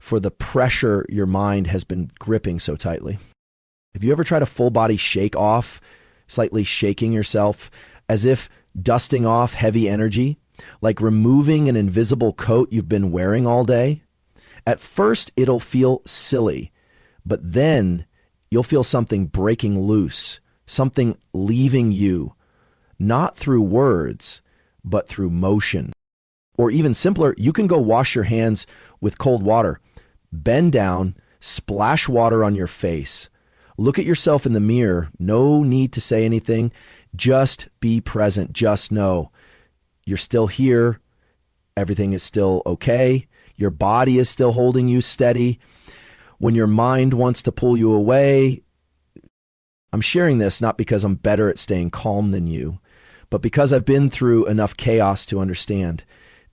for the pressure your mind has been gripping so tightly. Have you ever tried a full body shake off, slightly shaking yourself as if dusting off heavy energy, like removing an invisible coat you've been wearing all day? At first, it'll feel silly, but then you'll feel something breaking loose, something leaving you, not through words, but through motion. Or even simpler, you can go wash your hands with cold water. Bend down, splash water on your face. Look at yourself in the mirror. No need to say anything. Just be present. Just know you're still here. Everything is still okay. Your body is still holding you steady. When your mind wants to pull you away, I'm sharing this not because I'm better at staying calm than you, but because I've been through enough chaos to understand.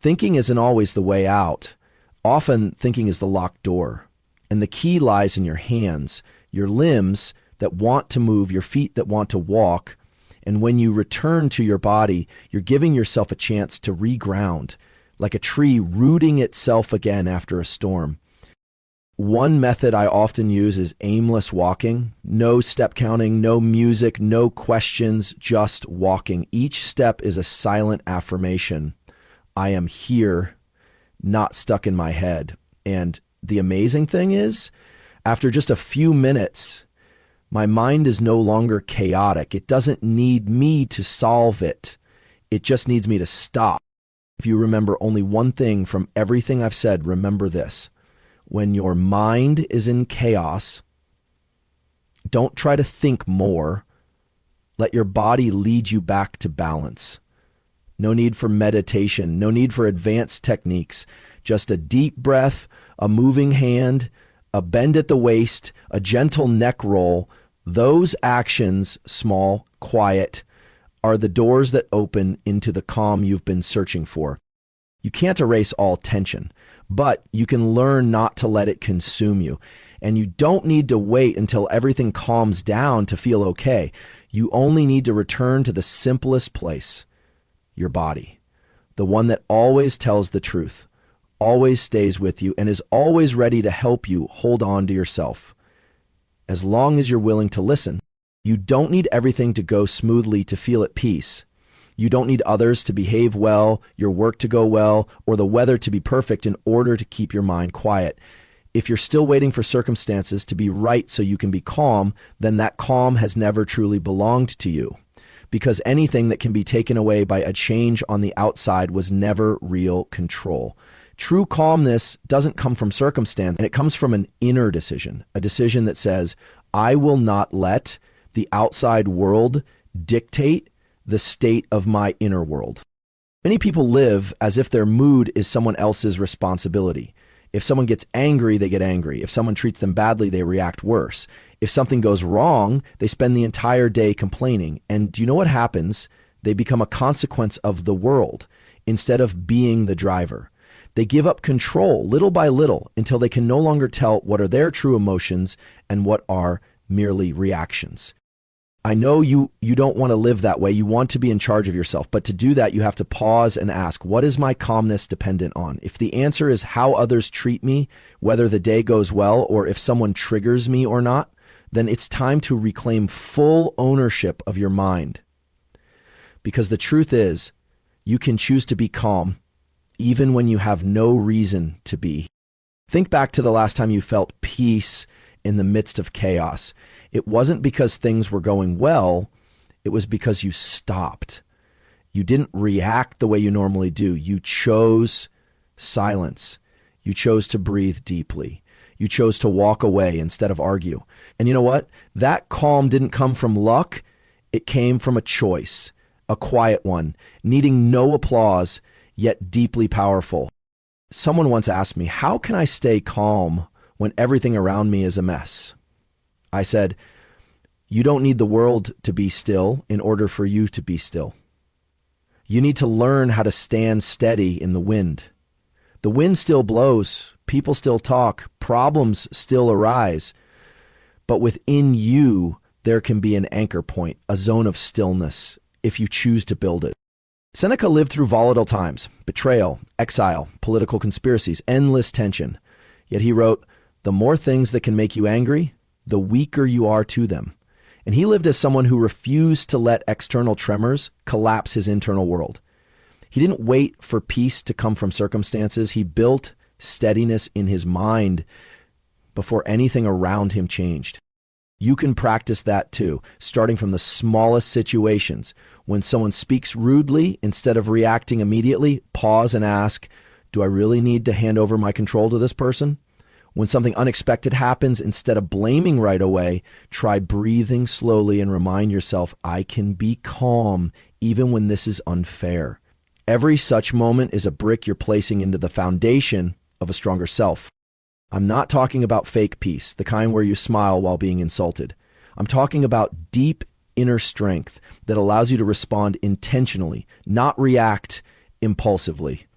Thinking isn't always the way out. Often thinking is the locked door. And the key lies in your hands, your limbs that want to move, your feet that want to walk. And when you return to your body, you're giving yourself a chance to reground, like a tree rooting itself again after a storm. One method I often use is aimless walking. No step counting, no music, no questions, just walking. Each step is a silent affirmation. I am here, not stuck in my head. And the amazing thing is, after just a few minutes, my mind is no longer chaotic. It doesn't need me to solve it. It just needs me to stop. If you remember only one thing from everything I've said, remember this. When your mind is in chaos, don't try to think more. Let your body lead you back to balance. No need for meditation, no need for advanced techniques. Just a deep breath, a moving hand, a bend at the waist, a gentle neck roll. Those actions, small, quiet, are the doors that open into the calm you've been searching for. You can't erase all tension, but you can learn not to let it consume you. And you don't need to wait until everything calms down to feel okay. You only need to return to the simplest place, your body, the one that always tells the truth, always stays with you, and is always ready to help you hold on to yourself. As long as you're willing to listen, you don't need everything to go smoothly to feel at peace. You don't need others to behave well, your work to go well, or the weather to be perfect in order to keep your mind quiet. If you're still waiting for circumstances to be right so you can be calm, then that calm has never truly belonged to you. Because anything that can be taken away by a change on the outside was never real control. True calmness doesn't come from circumstance, and it comes from an inner decision, a decision that says, I will not let the outside world dictate the state of my inner world. Many people live as if their mood is someone else's responsibility. If someone gets angry, they get angry. If someone treats them badly, they react worse. If something goes wrong, they spend the entire day complaining. And do you know what happens? They become a consequence of the world instead of being the driver. They give up control little by little until they can no longer tell what are their true emotions and what are merely reactions. I know you don't want to live that way. You want to be in charge of yourself. But to do that, you have to pause and ask, what is my calmness dependent on? If the answer is how others treat me, whether the day goes well, or if someone triggers me or not, then it's time to reclaim full ownership of your mind. Because the truth is, you can choose to be calm even when you have no reason to be. Think back to the last time you felt peace in the midst of chaos. It wasn't because things were going well. It was because you stopped. You didn't react the way you normally do. You chose silence. You chose to breathe deeply. You chose to walk away instead of argue. And you know what? That calm didn't come from luck. It came from a choice, a quiet one, needing no applause, yet deeply powerful. Someone once asked me, how can I stay calm when everything around me is a mess? I said, you don't need the world to be still in order for you to be still. You need to learn how to stand steady in the wind. The wind still blows, people still talk, problems still arise, but within you, there can be an anchor point, a zone of stillness, if you choose to build it. Seneca lived through volatile times, betrayal, exile, political conspiracies, endless tension. Yet he wrote, "The more things that can make you angry, the weaker you are to them." And he lived as someone who refused to let external tremors collapse his internal world. He didn't wait for peace to come from circumstances. He built steadiness in his mind before anything around him changed. You can practice that too, starting from the smallest situations. When someone speaks rudely, instead of reacting immediately, pause and ask, do I really need to hand over my control to this person? When something unexpected happens, instead of blaming right away, try breathing slowly and remind yourself, I can be calm even when this is unfair. Every such moment is a brick you're placing into the foundation of a stronger self. I'm not talking about fake peace, the kind where you smile while being insulted. I'm talking about deep inner strength that allows you to respond intentionally, not react impulsively.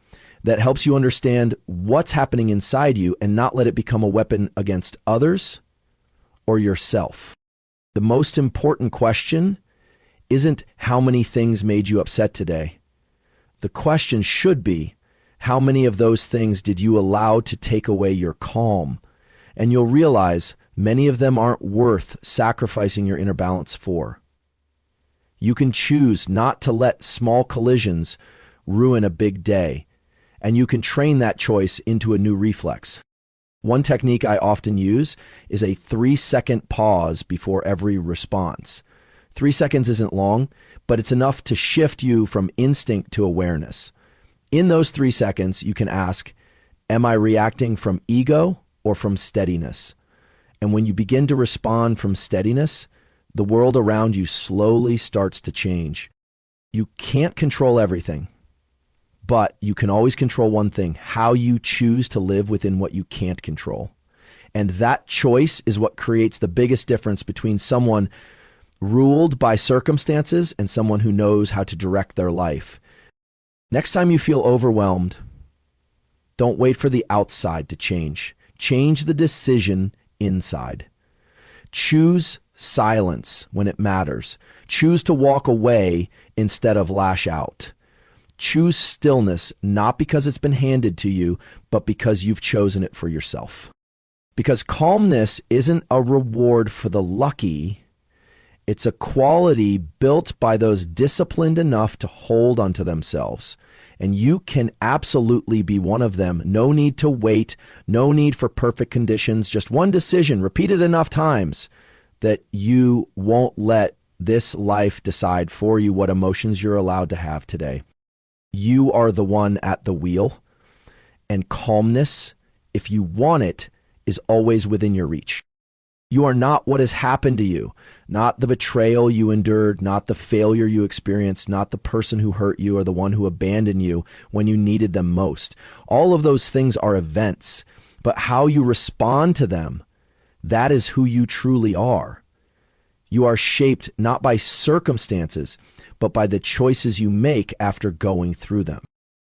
That helps you understand what's happening inside you and not let it become a weapon against others or yourself. The most important question isn't how many things made you upset today. The question should be, how many of those things did you allow to take away your calm? And you'll realize many of them aren't worth sacrificing your inner balance for. You can choose not to let small collisions ruin a big day, and you can train that choice into a new reflex. One technique I often use is a 3-second pause before every response. 3 seconds isn't long, but it's enough to shift you from instinct to awareness. In those 3 seconds, you can ask, am I reacting from ego or from steadiness? And when you begin to respond from steadiness, the world around you slowly starts to change. You can't control everything, but you can always control one thing, how you choose to live within what you can't control. And that choice is what creates the biggest difference between someone ruled by circumstances and someone who knows how to direct their life. Next time you feel overwhelmed, don't wait for the outside to change. Change the decision inside. Choose silence when it matters. Choose to walk away instead of lash out. Choose stillness, not because it's been handed to you, but because you've chosen it for yourself. Because calmness isn't a reward for the lucky. It's a quality built by those disciplined enough to hold onto themselves. And you can absolutely be one of them. No need to wait. No need for perfect conditions. Just one decision, repeated enough times, that you won't let this life decide for you what emotions you're allowed to have today. You are the one at the wheel. And calmness, if you want it, is always within your reach. You are not what has happened to you, not the betrayal you endured, not the failure you experienced, not the person who hurt you or the one who abandoned you when you needed them most. All of those things are events, but how you respond to them, that is who you truly are. You are shaped not by circumstances, but by the choices you make after going through them.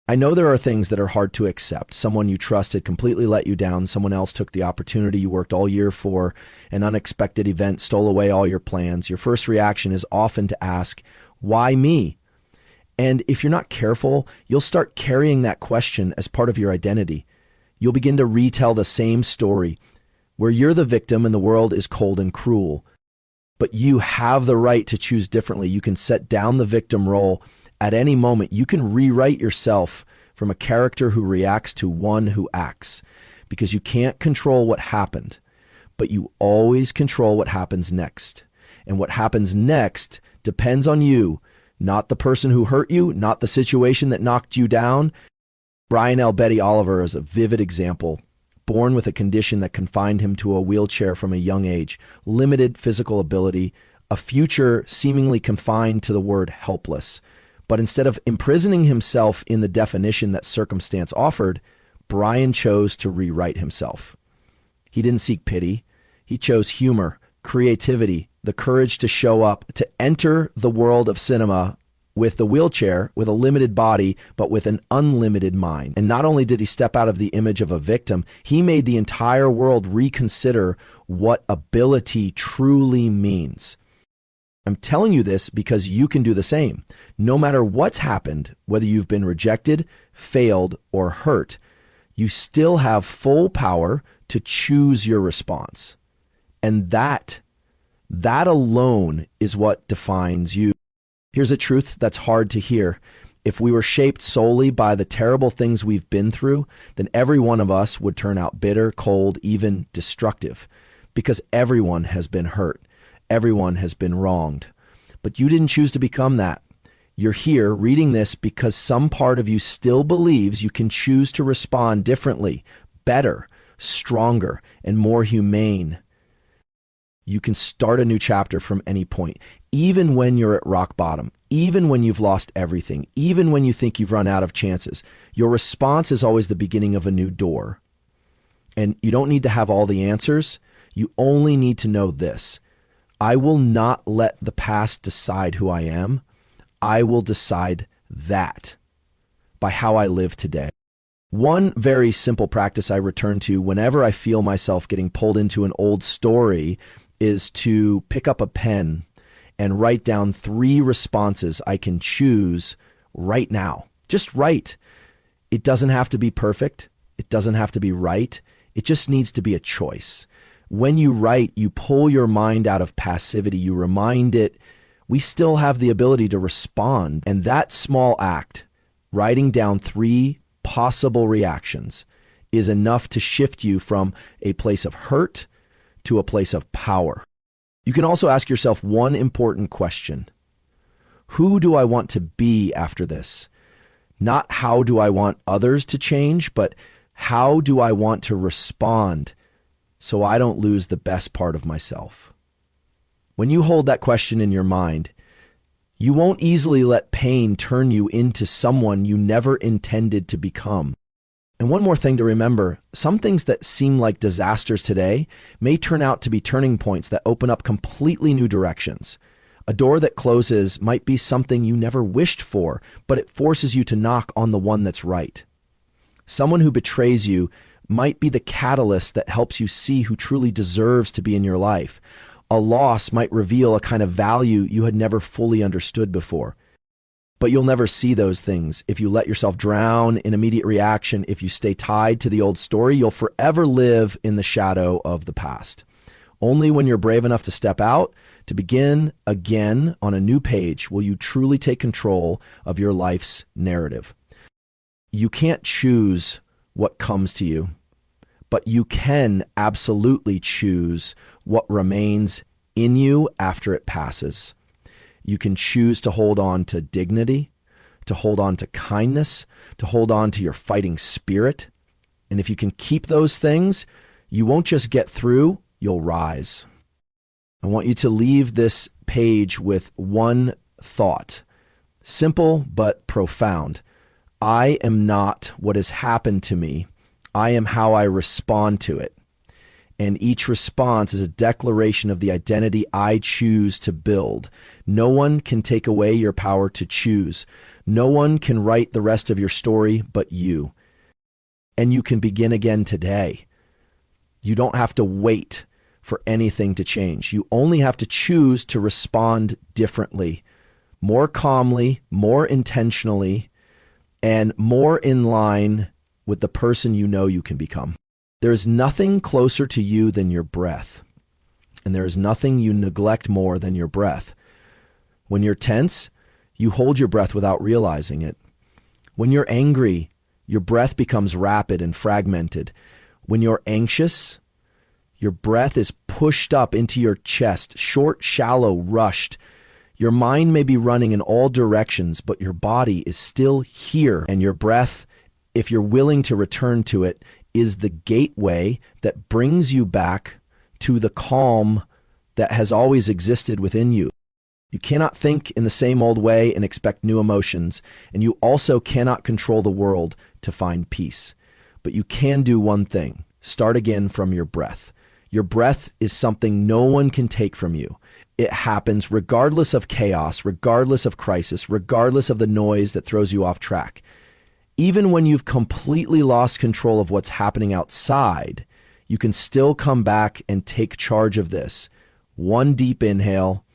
I know there are things that are hard to accept. Someone you trusted completely let you down. Someone else took the opportunity you worked all year for. An unexpected event stole away all your plans. Your first reaction is often to ask, why me? And if you're not careful, you'll start carrying that question as part of your identity. You'll begin to retell the same story, where you're the victim and the world is cold and cruel. But you have the right to choose differently. You can set down the victim role. At any moment, you can rewrite yourself from a character who reacts to one who acts, because you can't control what happened, but you always control what happens next. And what happens next depends on you, not the person who hurt you, not the situation that knocked you down. Brian L. Betty Oliver is a vivid example. Born with a condition that confined him to a wheelchair from a young age, limited physical ability, a future seemingly confined to the word helpless. But instead of imprisoning himself in the definition that circumstance offered, Brian chose to rewrite himself. He didn't seek pity. He chose humor, creativity, the courage to show up, to enter the world of cinema with the wheelchair, with a limited body, but with an unlimited mind. And not only did he step out of the image of a victim, he made the entire world reconsider what ability truly means. I'm telling you this because you can do the same. No matter what's happened, whether you've been rejected, failed, or hurt, You still have full power to choose your response. And that alone is what defines you. Here's a truth that's hard to hear. If we were shaped solely by the terrible things we've been through, then every one of us would turn out bitter, cold, even destructive, because everyone has been hurt. Everyone has been wronged. But you didn't choose to become that. You're here reading this because some part of you still believes you can choose to respond differently, better, stronger, and more humane. You can start a new chapter from any point, even when you're at rock bottom, even when you've lost everything, even when you think you've run out of chances. Your response is always the beginning of a new door. And you don't need to have all the answers. You only need to know this. I will not let the past decide who I am. I will decide that by how I live today. One very simple practice I return to whenever I feel myself getting pulled into an old story is to pick up a pen and write down 3 responses I can choose right now. Just write. It doesn't have to be perfect. It doesn't have to be right. It just needs to be a choice. When you write, you pull your mind out of passivity. You remind it, we still have the ability to respond. And that small act, writing down 3 possible reactions, is enough to shift you from a place of hurt to a place of power. You can also ask yourself one important question. Who do I want to be after this? Not how do I want others to change, but how do I want to respond so I don't lose the best part of myself? When you hold that question in your mind, you won't easily let pain turn you into someone you never intended to become. And one more thing to remember, some things that seem like disasters today may turn out to be turning points that open up completely new directions. A door that closes might be something you never wished for, but it forces you to knock on the one that's right. Someone who betrays you might be the catalyst that helps you see who truly deserves to be in your life. A loss might reveal a kind of value you had never fully understood before. But you'll never see those things if you let yourself drown in immediate reaction. If you stay tied to the old story, you'll forever live in the shadow of the past. Only when you're brave enough to step out, to begin again on a new page, will you truly take control of your life's narrative. You can't choose what comes to you, but you can absolutely choose what remains in you after it passes. You can choose to hold on to dignity, to hold on to kindness, to hold on to your fighting spirit. And if you can keep those things, you won't just get through, you'll rise. I want you to leave this page with one thought, simple but profound. I am not what has happened to me. I am how I respond to it. And each response is a declaration of the identity I choose to build. No one can take away your power to choose. No one can write the rest of your story but you. And you can begin again today. You don't have to wait for anything to change. You only have to choose to respond differently, more calmly, more intentionally, and more in line with the person you know you can become. There is nothing closer to you than your breath, and there is nothing you neglect more than your breath. When you're tense, you hold your breath without realizing it. When you're angry, your breath becomes rapid and fragmented. When you're anxious, your breath is pushed up into your chest, short, shallow, rushed. Your mind may be running in all directions, but your body is still here, and your breath, if you're willing to return to it, is the gateway that brings you back to the calm that has always existed within you. You cannot think in the same old way and expect new emotions, and you also cannot control the world to find peace. But you can do one thing. Start again from your breath. Your breath is something no one can take from you. It happens regardless of chaos, regardless of crisis, regardless of the noise that throws you off track. Even when you've completely lost control of what's happening outside, you can still come back and take charge of this. One deep inhale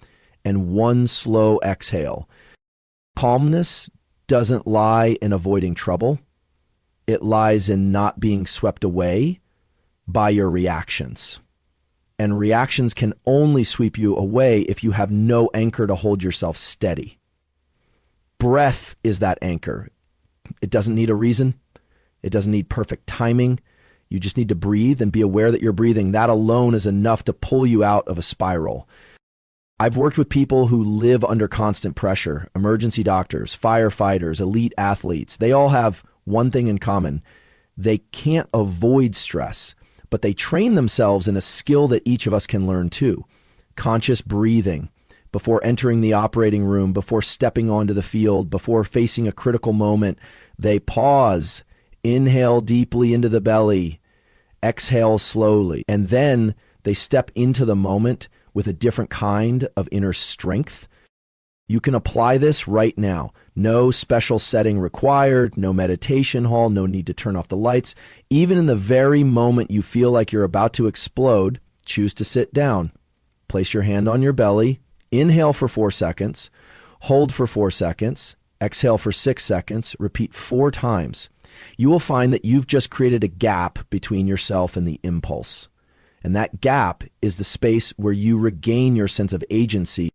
and one slow exhale. Calmness doesn't lie in avoiding trouble. It lies in not being swept away by your reactions. And reactions can only sweep you away if you have no anchor to hold yourself steady. Breath is that anchor. It doesn't need a reason. It doesn't need perfect timing. You just need to breathe and be aware that you're breathing. That alone is enough to pull you out of a spiral. I've worked with people who live under constant pressure, emergency doctors, firefighters, elite athletes. They all have one thing in common. They can't avoid stress, but they train themselves in a skill that each of us can learn too. Conscious breathing before entering the operating room, before stepping onto the field, before facing a critical moment. They pause, inhale deeply into the belly, exhale slowly, and then they step into the moment with a different kind of inner strength. You can apply this right now. No special setting required, no meditation hall, no need to turn off the lights. Even in the very moment you feel like you're about to explode, choose to sit down. Place your hand on your belly, inhale for 4 seconds, hold for 4 seconds, exhale for 6 seconds, repeat 4 times. You will find that you've just created a gap between yourself and the impulse. And that gap is the space where you regain your sense of agency.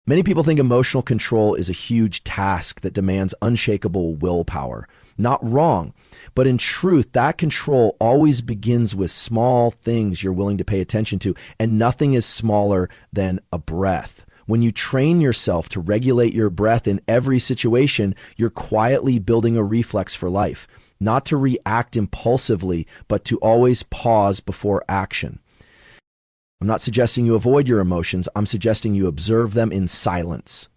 Many people think emotional control is a huge task that demands unshakable willpower. Not wrong, but in truth, that control always begins with small things you're willing to pay attention to, and nothing is smaller than a breath. When you train yourself to regulate your breath in every situation, you're quietly building a reflex for life, not to react impulsively, but to always pause before action. I'm not suggesting you avoid your emotions. I'm suggesting you observe them in silence.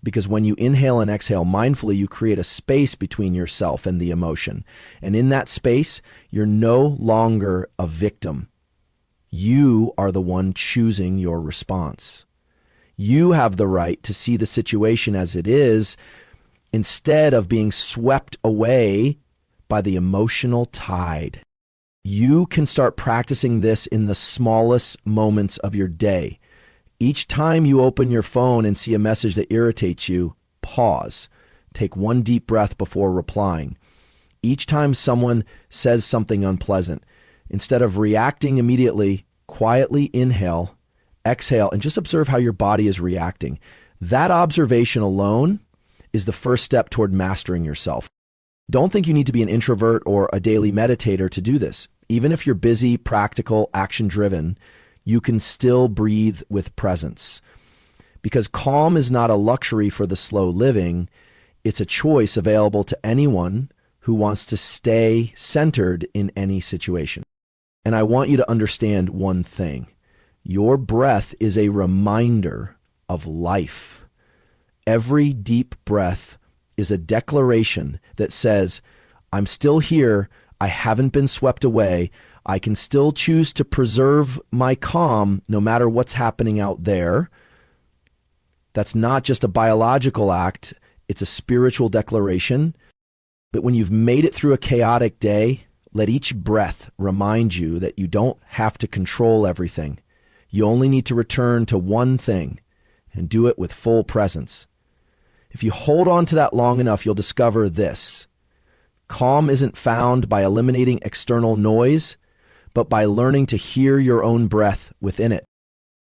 Because when you inhale and exhale mindfully, you create a space between yourself and the emotion. And in that space, you're no longer a victim. You are the one choosing your response. You have the right to see the situation as it is instead of being swept away by the emotional tide. You can start practicing this in the smallest moments of your day. Each time you open your phone and see a message that irritates you, pause. Take 1 deep breath before replying. Each time someone says something unpleasant, instead of reacting immediately, quietly inhale, exhale, and just observe how your body is reacting. That observation alone is the first step toward mastering yourself. Don't think you need to be an introvert or a daily meditator to do this. Even if you're busy, practical, action-driven, you can still breathe with presence. Because calm is not a luxury for the slow living. It's a choice available to anyone who wants to stay centered in any situation. And I want you to understand one thing. Your breath is a reminder of life. Every deep breath is a declaration that says, I'm still here. I haven't been swept away. I can still choose to preserve my calm no matter what's happening out there. That's not just a biological act. It's a spiritual declaration. But when you've made it through a chaotic day, let each breath remind you that you don't have to control everything. You only need to return to one thing and do it with full presence. If you hold on to that long enough, you'll discover this. Calm isn't found by eliminating external noise, but by learning to hear your own breath within it.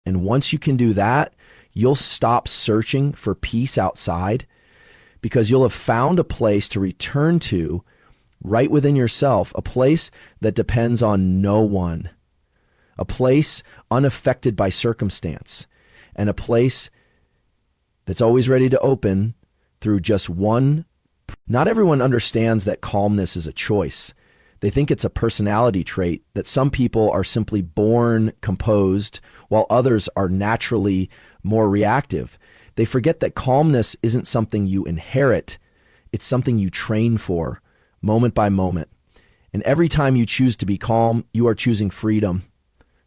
And once you can do that, you'll stop searching for peace outside, because you'll have found a place to return to right within yourself, a place that depends on no one, a place unaffected by circumstance, and a place that's always ready to open through just one. Not everyone understands that calmness is a choice. They think it's a personality trait, that some people are simply born composed while others are naturally more reactive. They forget that calmness isn't something you inherit. It's something you train for, moment by moment. And every time you choose to be calm, you are choosing freedom.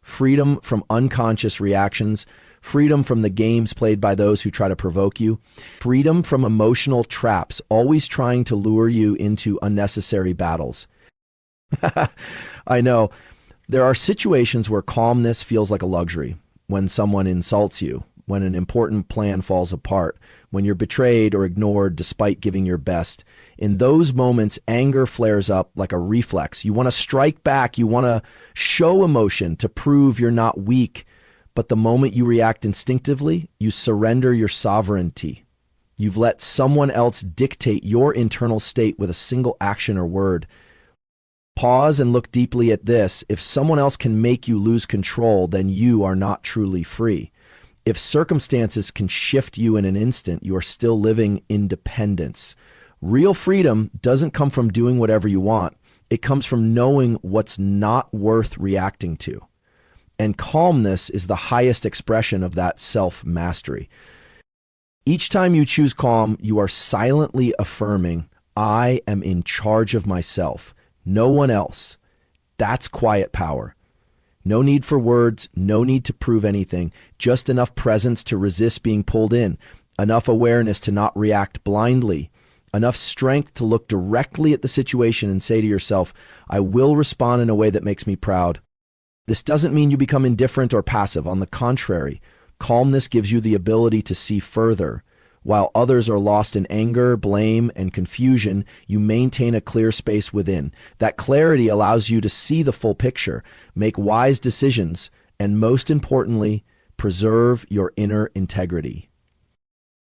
Freedom from unconscious reactions, freedom from the games played by those who try to provoke you, freedom from emotional traps, always trying to lure you into unnecessary battles. I know, there are situations where calmness feels like a luxury, when someone insults you, when an important plan falls apart, when you're betrayed or ignored despite giving your best. In those moments, anger flares up like a reflex. You want to strike back. You want to show emotion to prove you're not weak. But the moment you react instinctively, you surrender your sovereignty. You've let someone else dictate your internal state with a single action or word. Pause and look deeply at this. If someone else can make you lose control, then you are not truly free. If circumstances can shift you in an instant, you are still living in dependence. Real freedom doesn't come from doing whatever you want. It comes from knowing what's not worth reacting to. And calmness is the highest expression of that self-mastery. Each time you choose calm, you are silently affirming, I am in charge of myself. No one else. That's quiet power. No need for words, no need to prove anything, just enough presence to resist being pulled in, enough awareness to not react blindly, enough strength to look directly at the situation and say to yourself, I will respond in a way that makes me proud. This doesn't mean you become indifferent or passive. On the contrary, calmness gives you the ability to see further. While others are lost in anger, blame, and confusion, you maintain a clear space within. That clarity allows you to see the full picture, make wise decisions, and most importantly, preserve your inner integrity.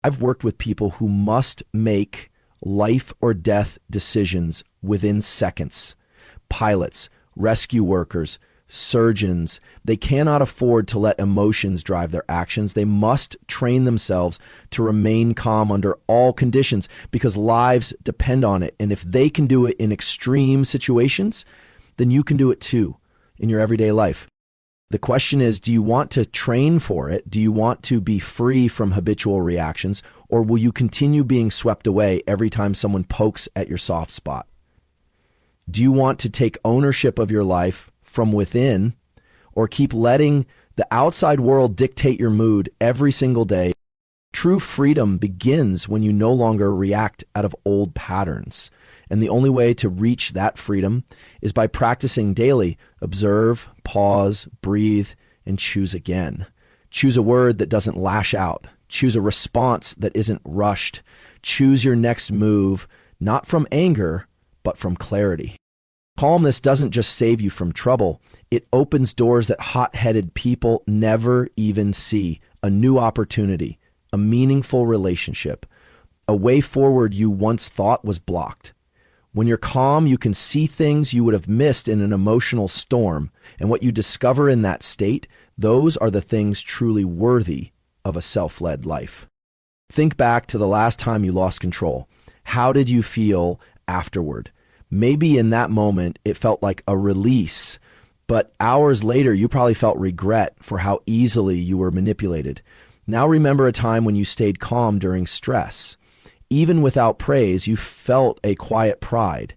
I've worked with people who must make life or death decisions within seconds. Pilots, rescue workers, surgeons, they cannot afford to let emotions drive their actions. They must train themselves to remain calm under all conditions because lives depend on it. And if they can do it in extreme situations, then you can do it too in your everyday life. The question is, do you want to train for it? Do you want to be free from habitual reactions? Or will you continue being swept away every time someone pokes at your soft spot? Do you want to take ownership of your life from within, or keep letting the outside world dictate your mood every single day? True freedom begins when you no longer react out of old patterns. And the only way to reach that freedom is by practicing daily. Observe, pause, breathe, and choose again. Choose a word that doesn't lash out. Choose a response that isn't rushed. Choose your next move, not from anger, but from clarity. Calmness doesn't just save you from trouble. It opens doors that hot-headed people never even see. A new opportunity, a meaningful relationship, a way forward you once thought was blocked. When you're calm, you can see things you would have missed in an emotional storm. And what you discover in that state, those are the things truly worthy of a self-led life. Think back to the last time you lost control. How did you feel afterward? Maybe in that moment, it felt like a release, but hours later, you probably felt regret for how easily you were manipulated. Now remember a time when you stayed calm during stress. Even without praise, you felt a quiet pride.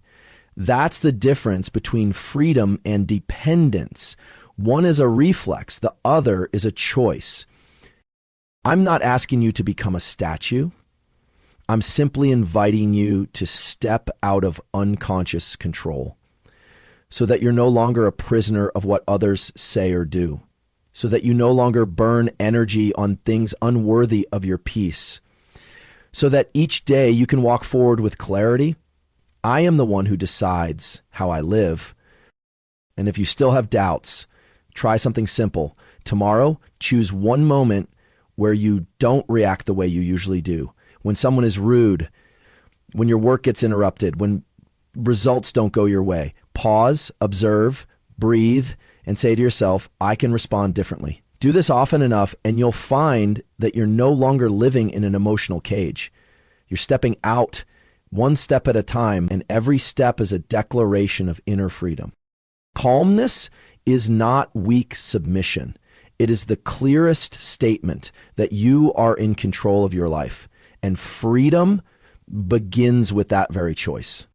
That's the difference between freedom and dependence. One is a reflex, the other is a choice. I'm not asking you to become a statue. I'm simply inviting you to step out of unconscious control so that you're no longer a prisoner of what others say or do, so that you no longer burn energy on things unworthy of your peace, so that each day you can walk forward with clarity. I am the one who decides how I live. And if you still have doubts, try something simple. Tomorrow, choose one moment where you don't react the way you usually do. When someone is rude, when your work gets interrupted, when results don't go your way, pause, observe, breathe, and say to yourself, I can respond differently. Do this often enough, and you'll find that you're no longer living in an emotional cage. You're stepping out one step at a time, and every step is a declaration of inner freedom. Calmness is not weak submission. It is the clearest statement that you are in control of your life. And freedom begins with that very choice.